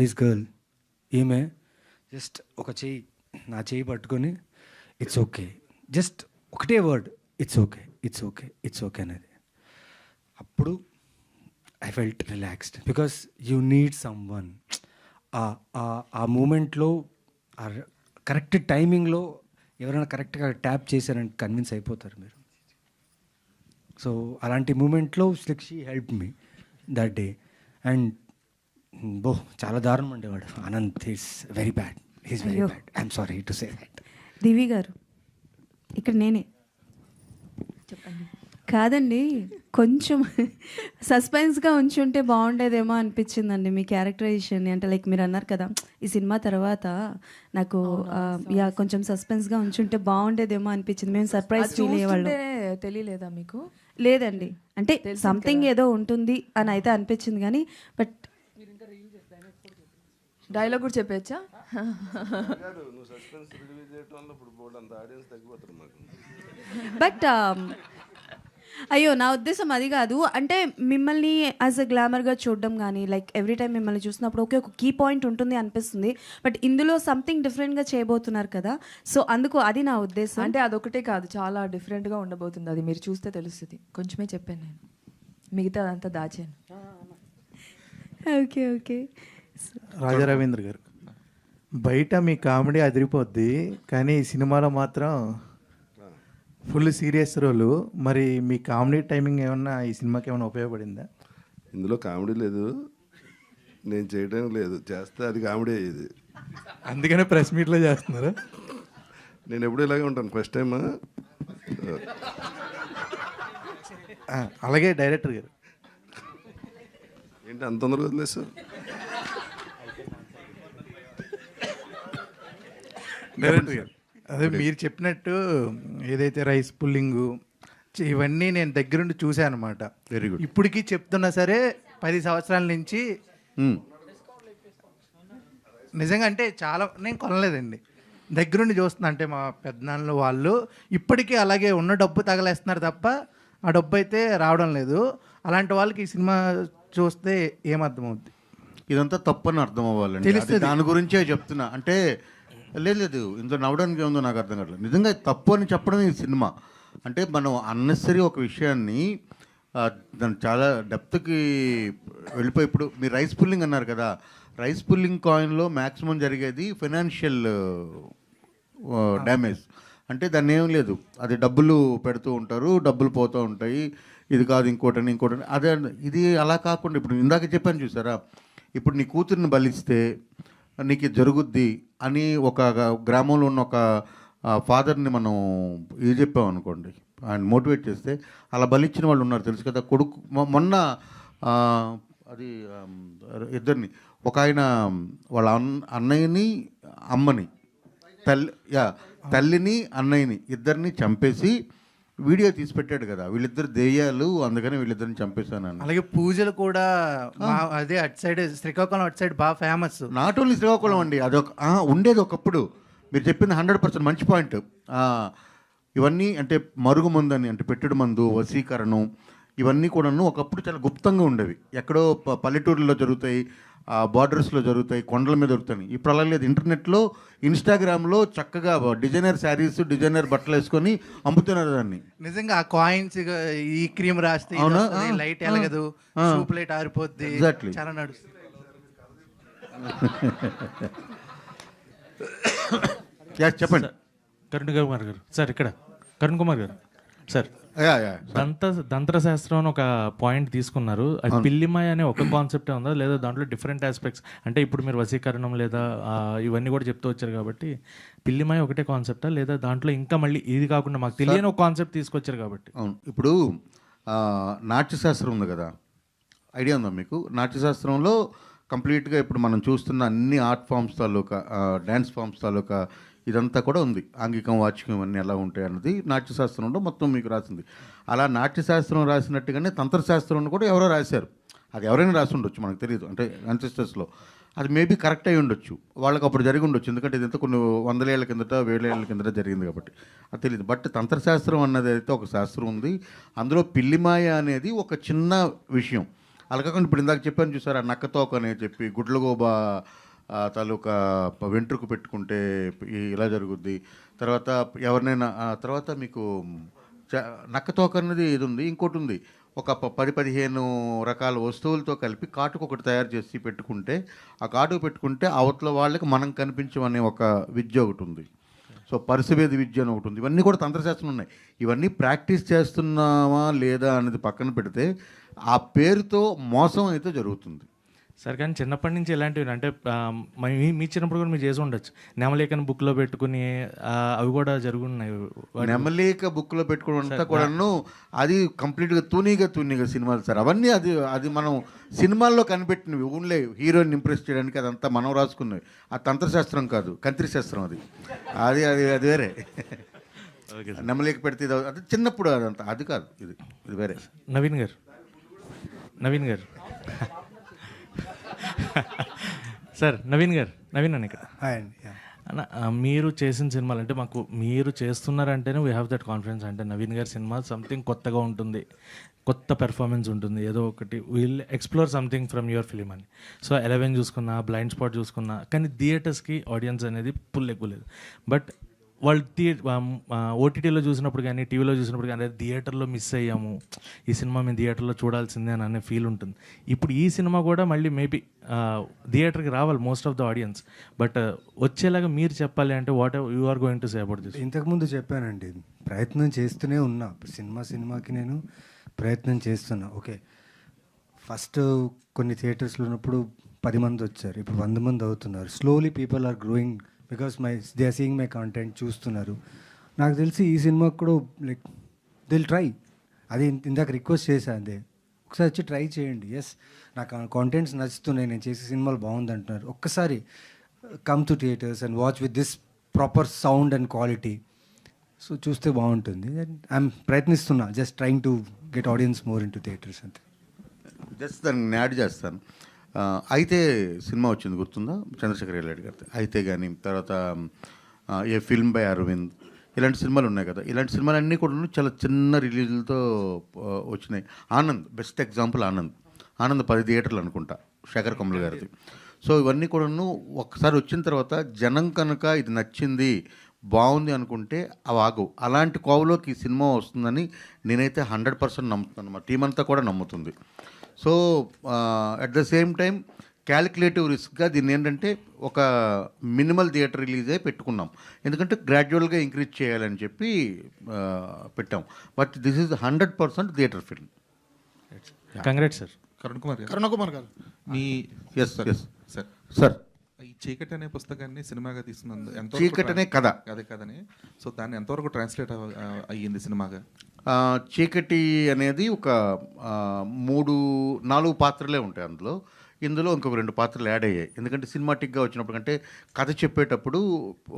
C: దిస్ గర్ల్, ఈమె జస్ట్ ఒక నా చెయ్యి పట్టుకొని ఇట్స్ ఓకే, జస్ట్ ఒకటే word, it's okay, it's okay, it's okay అనేది. అప్పుడు I felt relaxed, because you need some one. ఆ మూమెంట్లో కరెక్ట్ టైమింగ్లో ఎవరైనా కరెక్ట్గా ట్యాప్ చేశారని కన్విన్స్ అయిపోతారు మీరు. సో అలాంటి మూమెంట్లో she help me that day. And చాలా దారుణం ఉండేవాడు Anand. Is very bad, is very bad. I'm sorry to say that.
J: Divi garu, ఇక్కడ నేనే
G: చెప్పండి.
J: కాదండి, కొంచెం సస్పెన్స్గా ఉంచుంటే బాగుండేదేమో అనిపించిందండి మీ క్యారెక్టరైజేషన్. అంటే లైక్ మీరు అన్నారు కదా, ఈ సినిమా తర్వాత నాకు కొంచెం సస్పెన్స్గా ఉంచుంటే బాగుండేదేమో అనిపించింది. మేము సర్ప్రైజ్ ఫీల్ అయ్యేవాళ్ళం.
G: తెలియలేదా మీకు?
J: లేదండి, అంటే సంథింగ్ ఏదో ఉంటుంది అని అయితే అనిపించింది, కానీ బట్
G: డైలాగ్ కూడా చెప్పచ్చా?
J: బట్ అయ్యో నా ఉద్దేశం అది కాదు. అంటే మిమ్మల్ని యాజ్ అ గ్లామర్గా చూడడం కానీ లైక్ ఎవ్రీ టైం మిమ్మల్ని చూసినప్పుడు ఒకే ఒక కీ పాయింట్ ఉంటుంది అనిపిస్తుంది. బట్ ఇందులో సంథింగ్ డిఫరెంట్గా చేయబోతున్నారు కదా, సో అందుకు అది నా ఉద్దేశం.
G: అంటే అదొకటే కాదు, చాలా డిఫరెంట్గా ఉండబోతుంది. అది మీరు చూస్తే తెలుస్తుంది. కొంచెమే చెప్పాను నేను, మిగతా అదంతా దాచాను.
J: Okay okay.
F: రాజా రవీంద్ర గారు, బయట మీ కామెడీ అదిరిపోద్ది, కానీ ఈ సినిమాలో మాత్రం ఫుల్ సీరియస్ రోలు. మరి మీ కామెడీ టైమింగ్ ఏమన్నా ఈ సినిమాకి ఏమైనా ఉపయోగపడిందా?
E: ఇందులో కామెడీ లేదు, నేను చేయడం లేదు, చేస్తే అది కామెడీ అయ్యేది.
F: అందుకనే ప్రెస్ మీట్లో చేస్తున్నారా?
E: నేను ఎప్పుడు ఇలాగే ఉంటాను. ఫస్ట్ టైం
F: అలాగే డైరెక్టర్ గారు
E: ఏంటి అంత తొందరగా వదిలేసారు?
F: డైరెక్టర్ గారు, అదే మీరు చెప్పినట్టు ఏదైతే రైస్ పుల్లింగు ఇవన్నీ నేను దగ్గరుండి చూశాను అనమాట.
B: Very good.
F: ఇప్పటికీ చెప్తున్నా సరే 10 సంవత్సరాల నుంచి నిజంగా అంటే చాలా నేను కొనలేదండి, దగ్గరుండి చూస్తున్నా. అంటే మా పెద్దనాన్నలు వాళ్ళు ఇప్పటికీ అలాగే ఉన్న డబ్బు తగలేస్తున్నారు తప్ప ఆ డబ్బు అయితే రావడం లేదు. అలాంటి వాళ్ళకి ఈ సినిమా చూస్తే ఏమర్థమవుద్ది?
B: ఇదంతా తప్పని అర్థం అవ్వాలండి.
F: తెలుస్తుంది.
B: అది దాని గురించే చెప్తున్నా. అంటే లేదు ఇందులో నవ్వడానికి ఏముందో నాకు అర్థం కావట్లేదు. నిజంగా తప్పు అని చెప్పడం ఈ సినిమా. అంటే మనం అన్నెసరీ ఒక విషయాన్ని దాన్ని చాలా డెప్త్కి వెళ్ళిపోయి, ఇప్పుడు మీరు రైస్ పుల్లింగ్ అన్నారు కదా, రైస్ పుల్లింగ్ కాయిన్లో మ్యాక్సిమం జరిగేది ఫైనాన్షియల్ డ్యామేజ్. అంటే దాన్ని ఏం లేదు, అది డబ్బులు పెడుతూ ఉంటారు, డబ్బులు పోతూ ఉంటాయి, ఇది కాదు ఇంకోటని. అదే ఇది అలా కాకుండా ఇప్పుడు ఇందాక చెప్పాను చూసారా, ఇప్పుడు నీ కూతురిని బలిస్తే నీకు జరుగుద్ది అని ఒక గ్రామంలో ఉన్న ఒక ఫాదర్ని మనం ఇది చెప్పామనుకోండి, ఆయన మోటివేట్ చేస్తే అలా బలిచ్చిన వాళ్ళు ఉన్నారు తెలుసు కదా. కొడుకు మొన్న అది ఇద్దరిని, ఒక ఆయన వాళ్ళ అన్నయ్యని అమ్మని తల్లిని అన్నయ్యని ఇద్దరిని చంపేసి వీడియో తీసి పెట్టాడు కదా. వీళ్ళిద్దరు దెయ్యాలు, అందుకని వీళ్ళిద్దరిని చంపేశాను.
F: అలాగే పూజలు కూడా అదే అటు సైడ్ శ్రీకాకుళం అటు సైడ్ బాగా ఫేమస్.
B: నాట్ ఓన్లీ శ్రీకాకుళం అండి, అదొక ఉండేది ఒకప్పుడు. మీరు చెప్పింది 100% మంచి పాయింట్. ఇవన్నీ అంటే మరుగు మందు అని, అంటే పెట్టుడు మందు, వశీకరణం, ఇవన్నీ కూడాను ఒకప్పుడు చాలా గుప్తంగా ఉండేవి. ఎక్కడో పల్లెటూరులో జరుగుతాయి, బార్డర్స్లో జరుగుతాయి, కొండల మీద దొరుకుతాయి. ఇప్పుడు అలా లేదు. ఇంటర్నెట్లో, ఇన్స్టాగ్రామ్లో చక్కగా డిజైనర్ శారీస్, డిజైనర్ బట్టలు వేసుకొని అమ్ముతున్నారు దాన్ని.
F: నిజంగా ఆ కాయిన్స్ ఈ క్రీమ్ రాస్తే లైట్ ఎలగదు, సూప్ లైట్ ఆరిపోద్ది,
B: ఎగ్జాక్ట్లీ
F: చాలా నడుస్తుంది.
B: చెప్పండి.
K: కరుణ్ కుమార్ గారు సార్, ఇక్కడ కరుణ్ కుమార్ గారు సార్, తంత్రశాస్త్రం అని ఒక పాయింట్ తీసుకున్నారు. అది పిల్లిమాయ అనే ఒక కాన్సెప్టే ఉందా, లేదా దాంట్లో డిఫరెంట్ ఆస్పెక్ట్స్? అంటే ఇప్పుడు మీరు వశీకరణం లేదా ఇవన్నీ కూడా చెప్తూ వచ్చారు కాబట్టి పిల్లిమాయ ఒకటే కాన్సెప్టా, లేదా దాంట్లో ఇంకా మళ్ళీ ఇది కాకుండా మాకు తెలియని ఒక కాన్సెప్ట్ తీసుకొచ్చారు కాబట్టి?
B: అవును. ఇప్పుడు నాట్యశాస్త్రం ఉంది కదా, ఐడియా ఉందా మీకు? నాట్యశాస్త్రంలో కంప్లీట్గా ఇప్పుడు మనం చూస్తున్న అన్ని ఆర్ట్ ఫామ్స్ తాలూకా, డ్యాన్స్ ఫామ్స్ తాలూకా ఇదంతా కూడా ఉంది. ఆంగికం, వాచికం ఇవన్నీ ఎలా ఉంటాయి అన్నది నాట్యశాస్త్రంలో మొత్తం మీకు రాసింది. అలా నాట్యశాస్త్రం రాసినట్టుగానే తంత్రశాస్త్రం కూడా ఎవరో రాశారు. అది ఎవరైనా రాసి ఉండొచ్చు, మనకు తెలియదు. అంటే అన్సెస్టర్స్లో అది మేబీ కరెక్ట్ అయి ఉండొచ్చు, వాళ్ళకి అప్పుడు జరిగి ఉండొచ్చు. ఎందుకంటే ఇదంతా కొన్ని 100 ఏళ్ల కిందట 1000 ఏళ్ల కిందట జరిగింది కాబట్టి అది తెలియదు. బట్ తంత్రశాస్త్రం అన్నది అయితే ఒక శాస్త్రం ఉంది. అందులో పిల్లిమాయ అనేది ఒక చిన్న విషయం. అలా కాకుండా ఇప్పుడు ఇందాక చెప్పాను చూసారు, ఆ నక్కతోక అని చెప్పి గుడ్లగోబా తాలూకా వెంట్రుకు పెట్టుకుంటే ఇలా జరుగుద్ది. తర్వాత ఎవరినైనా తర్వాత మీకు నక్కతోక అనేది ఇది ఉంది. ఇంకోటి ఉంది, ఒక 10-15 రకాల వస్తువులతో కలిపి కాటుకు ఒకటి తయారు చేసి పెట్టుకుంటే, ఆ కాటుకు పెట్టుకుంటే అవతల వాళ్ళకి మనం కనిపించమనే ఒక విద్య ఒకటి ఉంది. సో పరిసవేది విద్య అని ఒకటి ఉంది. ఇవన్నీ కూడా తంత్రశాస్త్రం ఉన్నాయి. ఇవన్నీ ప్రాక్టీస్ చేస్తున్నామా లేదా అనేది పక్కన పెడితే ఆ పేరుతో మోసం అయితే జరుగుతుంది.
K: సార్ కానీ చిన్నప్పటి నుంచి ఇలాంటివి అంటే మీ చిన్నప్పుడు కూడా మీరు చేసి ఉండొచ్చు. నెమలేఖను బుక్లో పెట్టుకుని అవి కూడా జరుగున్నాయి.
B: నెమలేఖ బుక్లో పెట్టుకోవడం అంతా కూడాను అది కంప్లీట్గా తూనీగా సినిమాలు సార్. అవన్నీ అది మనం సినిమాల్లో కనిపెట్టినవి, ఓన్లీ హీరోయిన్ ఇంప్రెస్ చేయడానికి అదంతా మనం రాసుకున్నవి. ఆ తంత్రశాస్త్రం కాదు, కంత్రిశాస్త్రం. అది అది అది వేరే. నెమలేఖ పెడితే అది చిన్నప్పుడు అదంతా, అది కాదు, ఇది వేరే.
K: నవీన్ గారు సార్, నవీన్ అన్న ఇక్కడ మీరు చేసిన సినిమాలు అంటే మాకు మీరు చేస్తున్నారంటేనే వీ హ్యావ్ దట్ కాన్ఫిడెన్స్. అంటే నవీన్ గారి సినిమా సంథింగ్ కొత్తగా ఉంటుంది, కొత్త పెర్ఫార్మెన్స్ ఉంటుంది, ఏదో ఒకటి will explore something from your film అని. సో 11 చూసుకున్నా, బ్లైండ్ స్పాట్ చూసుకున్నా, కానీ థియేటర్స్కి ఆడియన్స్ అనేది పుల్ ఎక్కువ లేదు. బట్ వాళ్ళు ఓటీటీలో చూసినప్పుడు కానీ టీవీలో చూసినప్పుడు కానీ థియేటర్లో మిస్ అయ్యాము, ఈ సినిమా మేము థియేటర్లో చూడాల్సిందే అని అనే ఫీల్ ఉంటుంది. ఇప్పుడు ఈ సినిమా కూడా మళ్ళీ మేబీ థియేటర్కి రావాలి most of the audience, but వచ్చేలాగా మీరు చెప్పాలి అంటే what you are going to say about this?
C: ఇంతకుముందు చెప్పానండి, ప్రయత్నం చేస్తూనే ఉన్నా. సినిమాకి నేను ప్రయత్నం చేస్తున్నా. ఓకే, ఫస్ట్ కొన్ని థియేటర్స్లో ఉన్నప్పుడు 10 మంది వచ్చారు, ఇప్పుడు 100 మంది అవుతున్నారు. Slowly people are growing because they are seeing my content, చూస్తున్నారు. నాకు తెలిసి ఈ సినిమాకి కూడా లైక్ దిల్ ట్రై. అది ఇందాక రిక్వెస్ట్ చేశాను, అదే ఒకసారి వచ్చి ట్రై చేయండి. ఎస్, నాకు కాంటెంట్స్ నచ్చుతున్నాయి, నేను చేసే సినిమాలు బాగుంది అంటున్నారు. ఒక్కసారి come to theatres and watch with this proper sound and quality. So చూస్తే బాగుంటుంది. ఐఎమ్ ప్రయత్నిస్తున్నా, just trying to get audience more into theatres అంతే.
B: జస్ట్ దాన్ని యాడ్ చేస్తాను. అయితే సినిమా వచ్చింది గుర్తుందా, చంద్రశేఖర్ రెడ్డి గారి అయితే, కానీ తర్వాత ఏ ఫిల్మ్ బై అరవింద్, ఇలాంటి సినిమాలు ఉన్నాయి కదా. ఇలాంటి సినిమాలు అన్నీ కూడా చాలా చిన్న రిలీజులతో వచ్చినాయి. Anand best example. ఆనంద్ 10 థియేటర్లు అనుకుంటా, శేఖర్ కమల్ గారిది. సో ఇవన్నీ కూడాను ఒకసారి వచ్చిన తర్వాత జనం కనుక ఇది నచ్చింది, బాగుంది అనుకుంటే అవి ఆగవు. అలాంటి కోవలోకి ఈ సినిమా వస్తుందని నేనైతే 100% నమ్ముతున్నాను, మా టీం అంతా కూడా నమ్ముతుంది. So at the same time calculative రిస్క్గా దీన్ని ఏంటంటే ఒక మినిమల్ థియేటర్ రిలీజే పెట్టుకున్నాం, ఎందుకంటే గ్రాడ్యువల్గా ఇంక్రీజ్ చేయాలని చెప్పి పెట్టాం. But this is 100% theatre film.
K: Congrats sir.
L: Karun Kumar గారు, మీ
B: ఎస్
L: సార్
B: సార్
L: ఈ చీకటి అనే పుస్తకాన్ని సినిమాగా తీసుకున్నందు ఎంత
B: చీకటి అనే కథ,
L: అదే కథని, సో దాన్ని ఎంతవరకు ట్రాన్స్లేట్ అయ్యింది సినిమాగా?
B: చీకటి అనేది ఒక 3-4 పాత్రలే ఉంటాయి అందులో. ఇందులో ఇంకొక 2 పాత్రలు యాడ్ అయ్యాయి, ఎందుకంటే సినిమాటిక్గా వచ్చినప్పుడు. అంటే కథ చెప్పేటప్పుడు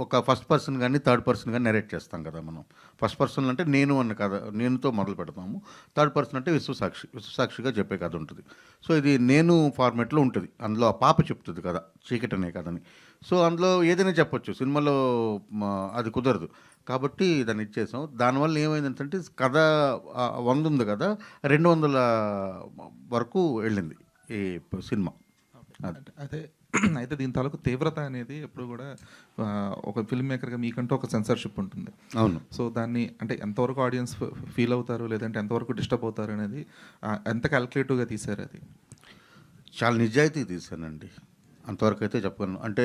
B: ఒక ఫస్ట్ పర్సన్ కానీ థర్డ్ పర్సన్ కానీ నెరేట్ చేస్తాం కదా మనం. ఫస్ట్ పర్సన్ అంటే నేను అన్న కథ, నేనుతో మొదలు పెడతాము. థర్డ్ పర్సన్ అంటే విశ్వసాక్షిగా చెప్పే కథ ఉంటుంది. సో ఇది నేను ఫార్మేట్లో ఉంటుంది. అందులో ఆ పాప చెప్తుంది కదా, చీకటి అనే కథని. సో అందులో ఏదైనా చెప్పొచ్చు, సినిమాలో అది కుదరదు కాబట్టి దాన్ని ఇచ్చేసాం. దానివల్ల ఏమైందంటే కథ 100 ఉంది కదా, 200 వరకు వెళ్ళింది ఈ సినిమా.
L: అదే అయితే దీని తాలూకు తీవ్రత అనేది ఎప్పుడు కూడా ఒక ఫిల్మ్ మేకర్గా మీకంటూ ఒక సెన్సార్షిప్ ఉంటుంది.
B: అవును.
L: సో దాన్ని అంటే ఎంతవరకు ఆడియన్స్ ఫీల్ అవుతారు, లేదంటే ఎంతవరకు డిస్టర్బ్ అవుతారు అనేది ఎంత క్యాల్కులేటివ్గా తీశారు? అది
B: చాలా నిజాయితీ తీశానండి, అంతవరకు అయితే చెప్పగలను. అంటే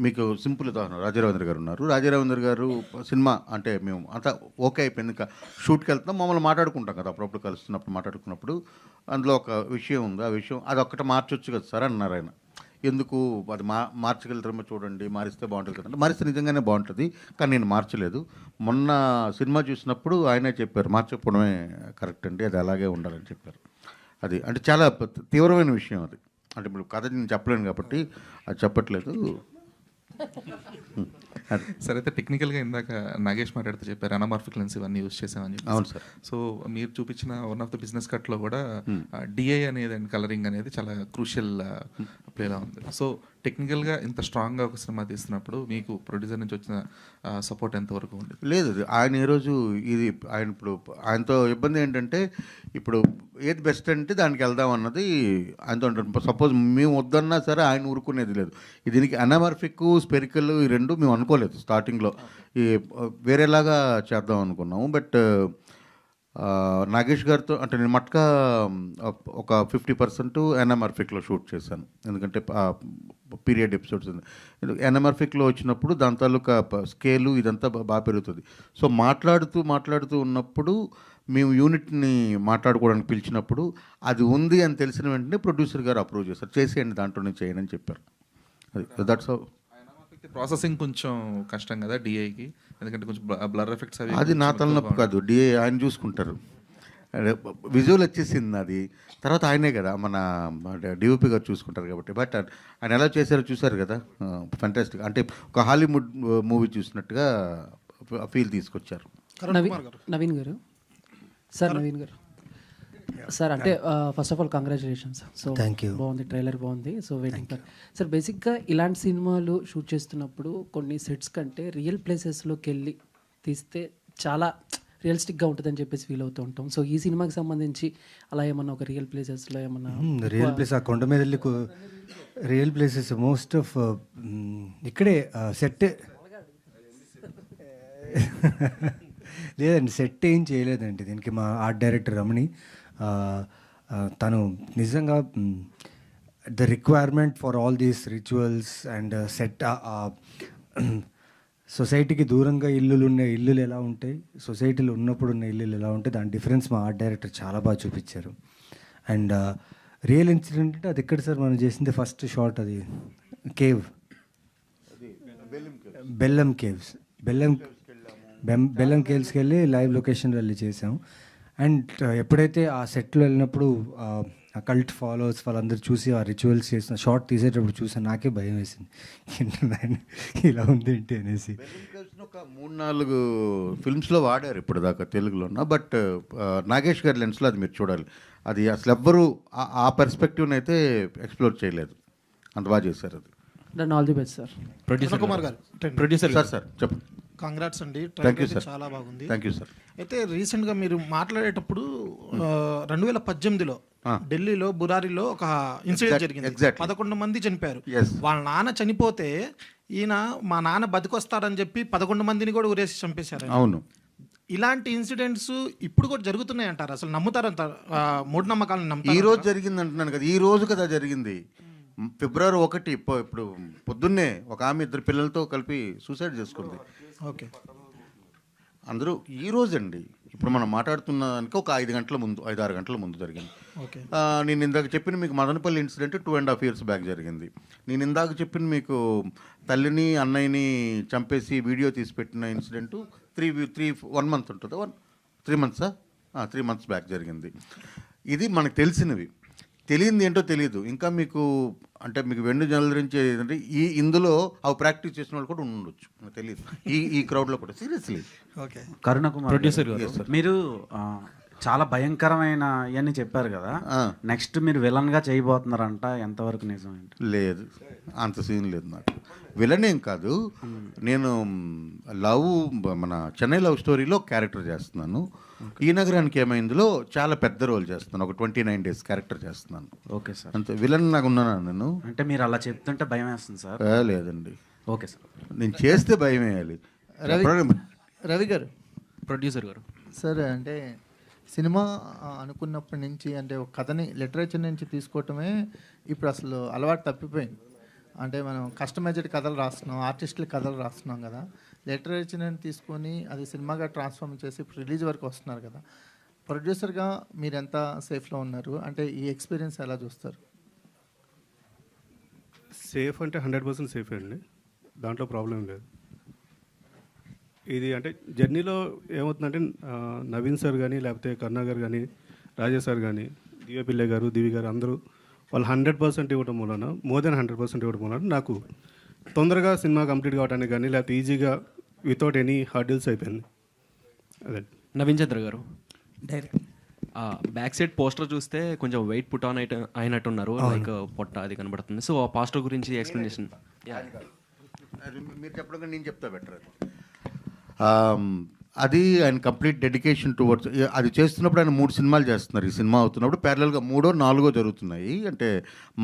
B: మీకు సింపుల్ ఉదాహరణ, రాజారావేంద్ర గారు ఉన్నారు. రాజారావేంద్ర గారు సినిమా అంటే మేము అంతా ఓకే అయిపోయింది, ఇంకా షూట్కి వెళ్తున్నాం, మమ్మల్ని మాట్లాడుకుంటాం కదా అప్పుడప్పుడు, కలుస్తున్నప్పుడు మాట్లాడుకున్నప్పుడు అందులో ఒక విషయం ఉంది, ఆ విషయం అది ఒక్కటి మార్చొచ్చు కదా సార్ అన్నారు ఆయన. ఎందుకు అది మార్చగలుగుతారేమో చూడండి, మారిస్తే బాగుంటుంది కదండి. మారిస్తే నిజంగానే బాగుంటుంది, కానీ నేను మార్చలేదు. మొన్న సినిమా చూసినప్పుడు ఆయనే చెప్పారు, మార్చకపోవడమే కరెక్ట్ అండి, అది అలాగే ఉండాలని చెప్పారు. అది అంటే చాలా తీవ్రమైన విషయం అది. అంటే ఇప్పుడు కథ నేను చెప్పలేను కాబట్టి అది చెప్పట్లేదు.
L: సరే, అయితే టెక్నికల్గా ఇందాక నాగేష్ మాట్లాడుతూ చెప్పారు అనమార్ఫిక్ లెన్స్ ఇవన్నీ యూజ్ చేసామని చెప్పి.
B: అవును సార్.
L: సో మీరు చూపించిన వన్ ఆఫ్ ద బిజినెస్ కట్లో కూడా డిఐ అనేది అండ్ కలరింగ్ అనేది చాలా క్రూషియల్ ప్లేలా ఉంది. సో టెక్నికల్గా ఇంత స్ట్రాంగ్గా ఒక సినిమా తీస్తున్నప్పుడు మీకు ప్రొడ్యూసర్ నుంచి వచ్చిన సపోర్ట్ ఎంతవరకు ఉంది?
B: లేదు, ఆయన ఈరోజు ఇది ఆయన ఇప్పుడు ఆయనతో ఇబ్బంది ఏంటంటే ఇప్పుడు ఏది బెస్ట్ అంటే దానికి వెళ్దాం అన్నది ఆయనతో ఉంటారు. సపోజ్ మేము వద్దన్నా సరే ఆయన ఊరుకునేది లేదు. దీనికి అనమార్ఫిక్ స్పెరికల్ ఈ 2 మేము అనుకోలేదు స్టార్టింగ్లో, ఈ వేరేలాగా చేద్దాం అనుకున్నాము. బట్ నాగేష్ గారితో అంటే నేను మట్కా ఒక 50% ఎన్ఎంఆర్ఫిక్లో షూట్ చేశాను, ఎందుకంటే పీరియడ్ ఎపిసోడ్స్ ఎన్ఎంఆర్ఫిక్లో వచ్చినప్పుడు దాని తాలూకా స్కేలు ఇదంతా బాగా పెరుగుతుంది. సో మాట్లాడుతూ ఉన్నప్పుడు మేము యూనిట్ని మాట్లాడుకోవడానికి పిలిచినప్పుడు అది ఉంది అని తెలిసిన వెంటనే ప్రొడ్యూసర్ గారు అప్రూవ్ చేశారు, చేసేయండి దాంట్లోనే చేయండి అని చెప్పారు. అది దట్స్ హౌ.
L: ప్రాసెసింగ్ కొంచెం కష్టం కదా డిఐకి, ఎందుకంటే కొంచెం బ్లర్ ఎఫెక్ట్స్ అవి.
B: అది నా తలనొప్పి కాదు, డిఐ ఆయన చూసుకుంటారు. విజువల్ వచ్చేసింది అది, తర్వాత ఆయనే కదా మన డిఓపి గారు చూసుకుంటారు కాబట్టి. బట్ ఆయన ఎలా చేశారో చూశారు కదా, ఫెంటాస్టిక్. అంటే ఒక హాలీవుడ్ మూవీ చూసినట్టుగా ఫీల్ తీసుకొచ్చారు.
M: నవీన్ గారు సార్, నవీన్ గారు సార్ అంటే first of all congratulations. So
C: thank you.
M: బాగుంది, ట్రైలర్ బాగుంది. So waiting for sir. బేసిక్గా ఇలాంటి సినిమాలు షూట్ చేస్తున్నప్పుడు కొన్ని సెట్స్ కంటే రియల్ ప్లేసెస్లోకి వెళ్ళి తీస్తే చాలా రియలిస్టిక్గా ఉంటుందని చెప్పేసి ఫీల్ అవుతూ ఉంటాం. సో ఈ సినిమాకి సంబంధించి అలా ఏమన్నా ఒక రియల్ ప్లేసెస్లో ఏమన్నా
C: రియల్ ప్లేస్, ఆ కొండ మీద వెళ్ళి రియల్ ప్లేసెస్ మోస్ట్ ఆఫ్ ఇక్కడే సెట్ లేదండి, సెట్ ఏం చేయలేదండి దీనికి. మా ఆర్ట్ డైరెక్టర్ రమణి తను నిజంగా the requirement for all these rituals and set సొసైటీకి దూరంగా ఇల్లులు ఎలా ఉంటాయి, సొసైటీలో ఉన్నప్పుడు ఉన్న ఇల్లులు ఎలా ఉంటాయి, దాని డిఫరెన్స్ మా ఆర్ట్ డైరెక్టర్ చాలా బాగా చూపించారు. అండ్ రియల్ ఇన్సిడెంట్ అంటే అది ఎక్కడ సార్ మనం చేసింది ఫస్ట్ షాట్, అది కేవ్, బెల్లం కేవ్స్, బెల్లం కేవ్స్కి వెళ్ళి లైవ్ లొకేషన్ వెళ్ళి చేసాం. అండ్ ఎప్పుడైతే ఆ సెట్లో వెళ్ళినప్పుడు ఆ కల్ట్ ఫాలోవర్స్ వాళ్ళందరూ చూసి ఆ రిచువల్స్ చేసిన షార్ట్ తీసేటప్పుడు చూసాను, నాకే భయం వేసింది ఇలా ఉంది ఏంటి అనేసి.
B: ఒక 3-4 ఫిల్మ్స్లో వాడారు ఇప్పుడు దాకా తెలుగులోన, బట్ నాగేష్ గారి లెన్స్లో అది మీరు చూడాలి. అది అసలు ఎవ్వరూ ఆ పర్స్పెక్టివ్ని అయితే ఎక్స్ప్లోర్ చేయలేదు, అంత బాగా చేశారు అది.
M: Then all the best sir.
N: Producer Kumar గారు,
B: ప్రొడ్యూసర్ సార్ చెప్పండి.
N: కంగ్రాట్స్ అండి,
B: థ్యాంక్ యూ సార్.
N: చాలా బాగుంది.
B: Thank you sir.
N: అయితే రీసెంట్గా మీరు మాట్లాడేటప్పుడు 2018లో ఢిల్లీలో బురారిలో ఒక ఇన్సిడెంట్ జరిగింది. 11 మంది చనిపోయారు. వాళ్ళ నాన్న చనిపోతే ఈయన మా నాన్న బతికొస్తారని చెప్పి 11 మందిని కూడా ఉరేసి చంపేశారు.
B: అవును,
N: ఇలాంటి ఇన్సిడెంట్స్ ఇప్పుడు కూడా జరుగుతున్నాయి అంటారు, అసలు నమ్ముతారంట? మూఢనమ్మకాలను నమ్ముతారు?
B: ఈ రోజు జరిగింది అంటున్నాను కదా, ఈ రోజు కదా జరిగింది. ఫిబ్రవరి 1 ఇప్పుడు పొద్దున్నే ఒక ఆమె 2 పిల్లలతో కలిపి సూసైడ్ చేసుకుంది.
N: ఓకే,
B: అందరూ ఈ రోజు అండి, ఇప్పుడు మనం మాట్లాడుతున్నానికి ఒక 5-6 గంటల ముందు జరిగింది. నేను ఇందాక చెప్పిన మీకు మదనపల్లి ఇన్సిడెంట్ 2.5 years బ్యాక్ జరిగింది. నేను ఇందాక చెప్పిన మీకు తల్లిని అన్నయ్యని చంపేసి వీడియో తీసి పెట్టిన ఇన్సిడెంట్ 1 month ఉంటుందా, 3 months 3 months బ్యాక్ జరిగింది. ఇది మనకు తెలిసినవి. తెలియంది ఏంటో తెలియదు. ఇంకా మీకు అంటే మీకు వెండు జనరించి ఏంటంటే ఇందులో అవి ప్రాక్టీస్ చేసిన వాళ్ళు కూడా ఉండొచ్చు, నాకు తెలియదు ఈ క్రౌడ్లో కూడా. సీరియస్లీ.
H: ఓకే, కరుణకుమార్ ప్రొడ్యూసర్ గారు, మీరు చాలా భయంకరమైన ఇవన్నీ చెప్పారు కదా, నెక్స్ట్ మీరు విలన్గా చేయబోతున్నారంట, ఎంతవరకు నిజం?
B: లేదు, అంత సీన్ లేదు నాకు. విలన్ ఏం కాదు, నేను మన చెన్నై లవ్ స్టోరీలో క్యారెక్టర్ చేస్తున్నాను. ఈ నగరానికి ఏమైందిలో చాలా పెద్ద రోల్ చేస్తున్నాను, ఒక 29 days క్యారెక్టర్ చేస్తున్నాను.
H: Okay sir.
B: అంతే, విలన్ నాకు ఉన్నాను నేను.
H: అంటే మీరు అలా చెప్తుంటే భయం వేస్తుంది సార్?
B: లేదండి.
H: ఓకే సార్,
B: నేను చేస్తే భయం వేయాలి.
F: రవి గారు,
M: ప్రొడ్యూసర్ గారు
F: సార్, అంటే సినిమా అనుకున్నప్పటి నుంచి అంటే ఒక కథని లిటరేచర్ నుంచి తీసుకోవటమే ఇప్పుడు అసలు అలవాటు తప్పిపోయింది. అంటే మనం కస్టమైజ్డ్ కథలు రాస్తున్నాం, ఆర్టిస్టుల కథలు రాస్తున్నాం కదా, లిటరేచర్ని తీసుకొని అది సినిమాగా ట్రాన్స్ఫార్మ్ చేసి ఇప్పుడు రిలీజ్ వరకు వస్తున్నారు కదా. ప్రొడ్యూసర్గా మీరు ఎంత సేఫ్లో ఉన్నారు, అంటే ఈ ఎక్స్పీరియన్స్ ఎలా చూస్తారు?
O: సేఫ్ అంటే 100% సేఫ్ అండి, దాంట్లో ప్రాబ్లం లేదు. ఇది అంటే జర్నీలో ఏమవుతుందంటే నవీన్ సార్ కానీ లేకపోతే కరుణా గారు కానీ రాజేష్ సార్ కానీ దివ్య పిల్లయ్య గారు దివి గారు అందరూ వాళ్ళు 100% ఇవ్వడం మూలన, మోర్ దెన్ 100% ఇవ్వడం మూలన నాకు తొందరగా సినిమా కంప్లీట్ కావడానికి కానీ లేకపోతే ఈజీగా వితౌట్ ఎనీ హర్డిల్స్ అయిపోయింది. అదే
P: నవీన్ చంద్ర గారు, బ్యాక్ సైడ్ పోస్టర్ చూస్తే కొంచెం వెయిట్ పుట్ ఆన్ అయినట్టున్నారు, లైక్ పొట్ట అది కనబడుతుంది. సో ఆ పోస్టర్ గురించి ఎక్స్ప్లెనేషన్.
B: మీరు చెప్పడం నేను చెప్తా బెటర్. అది ఆయన కంప్లీట్ డెడికేషన్ టువర్డ్స్ అది చేస్తున్నప్పుడు ఆయన 3 సినిమాలు చేస్తున్నారు. ఈ సినిమా అవుతున్నప్పుడు ప్యారలల్గా 3 or 4 జరుగుతున్నాయి. అంటే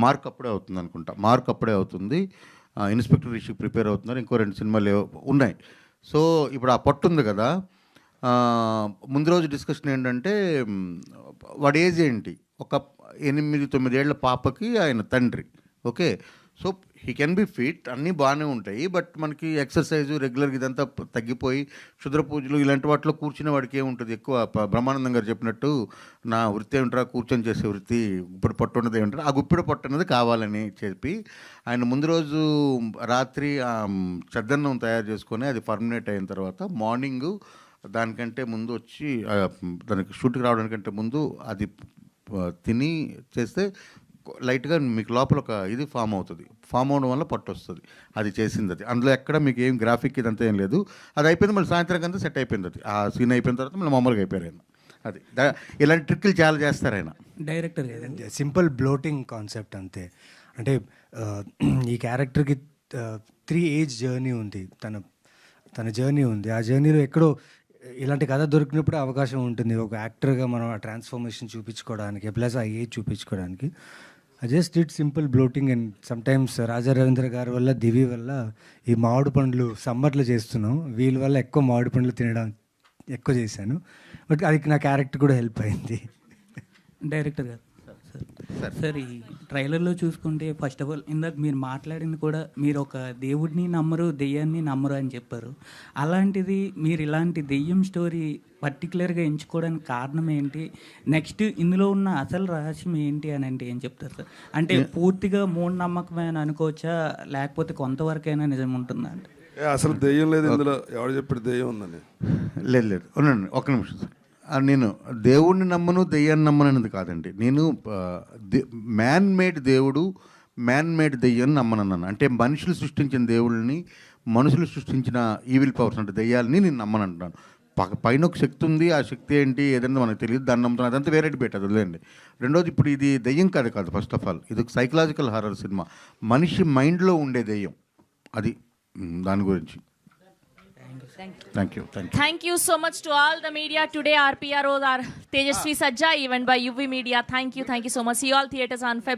B: మార్క్ అప్పుడే అవుతుంది అనుకుంటా, మార్క్ అప్పుడే అవుతుంది, ఇన్స్పెక్టర్ రిషి ప్రిపేర్ అవుతున్నారు, ఇంకో 2 సినిమాలు ఉన్నాయి. సో ఇప్పుడు ఆ పట్టు ఉంది కదా, ముందు రోజు డిస్కషన్ ఏంటంటే వాడి ఏజ్ ఏంటి, ఒక 8-9 ఏళ్ల పాపకి ఆయన తండ్రి. Okay, so he can be fit, అన్నీ బాగానే ఉంటాయి, బట్ మనకి ఎక్సర్సైజు రెగ్యులర్గా ఇదంతా తగ్గిపోయి క్షుద్ర పూజలు ఇలాంటి వాటిలో కూర్చునే వాడికి ఏముంటుంది ఎక్కువ. బ్రహ్మానందం గారు చెప్పినట్టు నా వృత్తి ఏమిటారా కూర్చొని చేసే వృత్తి, గుప్పిడి పట్టు ఉన్నది ఏమిటారు, ఆ గుప్పిడి పట్టు అన్నది కావాలని చెప్పి ఆయన ముందు రోజు రాత్రి చద్దన్నం తయారు చేసుకొని అది ఫర్మినేట్ అయిన తర్వాత మార్నింగు దానికంటే ముందు వచ్చి దానికి షూట్కి రావడానికంటే ముందు అది తిని చేస్తే లైట్గా మీకు లోపల ఒక ఇది ఫామ్ అవుతుంది, ఫామ్ అవడం వల్ల పట్టు వస్తుంది. అది చేసింది అది, అందులో ఎక్కడ మీకు ఏం గ్రాఫిక్ ఇదంతా ఏం లేదు. అది అయిపోయింది, మళ్ళీ సాయంత్రం అంతా సెట్ అయిపోయింది. అది ఆ సీన్ అయిపోయిన తర్వాత మళ్ళీ మామూలుగా అయిపోయారు ఆయన. అది ఇలాంటి ట్రిక్లు చాలా చేస్తారు ఆయన.
C: డైరెక్టర్ సింపుల్ బ్లోటింగ్ కాన్సెప్ట్ అంతే. అంటే ఈ క్యారెక్టర్కి 3 ఏజ్ జర్నీ ఉంది, తన జర్నీ ఉంది. ఆ జర్నీలో ఎక్కడో ఇలాంటి కథ దొరికినప్పుడు అవకాశం ఉంటుంది ఒక యాక్టర్గా మనం ఆ ట్రాన్స్ఫర్మేషన్ చూపించుకోవడానికి, ప్లస్ ఆ ఏజ్ చూపించుకోవడానికి. I just did simple bloating. And sometimes Raja Ravindra గారి వల్ల, దివి వల్ల ఈ మామిడి పండ్లు సమ్మర్లో చేస్తున్నాం, వీళ్ళ వల్ల ఎక్కువ మామిడి పండ్లు తినడం ఎక్కువ చేశాను. బట్ అది నా క్యారెక్టర్ కూడా హెల్ప్ అయింది.
Q: డైరెక్టర్ గారు సార్ ఈ ట్రైలర్లో చూసుకుంటే ఫస్ట్ ఆఫ్ ఆల్ ఇందాక మీరు మాట్లాడింది కూడా మీరు ఒక దేవుడిని నమ్మరు, దెయ్యాన్ని నమ్మరు అని చెప్పారు. అలాంటిది మీరు ఇలాంటి దెయ్యం స్టోరీ పర్టికులర్గా ఎంచుకోవడానికి కారణం ఏంటి? నెక్స్ట్ ఇందులో ఉన్న అసలు రహస్యం ఏంటి అని అంటే ఏం చెప్తారు సార్? అంటే పూర్తిగా మూఢనమ్మకమే అని అనుకోవచ్చా, లేకపోతే కొంతవరకైనా నిజం ఉంటుందా? అంటే
E: అసలు దెయ్యం లేదు ఇందులో, ఎవరు చెప్పాడు దెయ్యం ఉందని?
B: లేదు ఉండండి ఒక నిమిషం సార్. నేను దేవుడిని నమ్మను, దెయ్యాన్ని నమ్మను అనేది కాదండి. నేను మ్యాన్ మేడ్ దేవుడు, మ్యాన్ మేడ్ దెయ్యాన్ని నమ్మనన్నాను. అంటే మనుషులు సృష్టించిన దేవుళ్ళని, మనుషులు సృష్టించిన ఈవిల్ పవర్స్ అంటే దెయ్యాలని నేను నమ్మను అంటున్నాను. పైన ఒక శక్తి ఉంది, ఆ శక్తి ఏంటి ఏదైనా మనకు తెలియదు, దాన్ని నమ్ముతున్నాను, అదంతా వేరే డిబేట్, అది వదిలేండి. రెండోది, ఇప్పుడు ఇది దెయ్యం కాదు ఫస్ట్ ఆఫ్ ఆల్, ఇది ఒక సైకలాజికల్ హారర్ సినిమా, మనిషి మైండ్లో ఉండే దెయ్యం అది, దాని గురించి.
R: Thank you so much to all the media today. Our PROs are Tejasvi Sajja, even by UV Media. Thank you so much. See you all theaters on Feb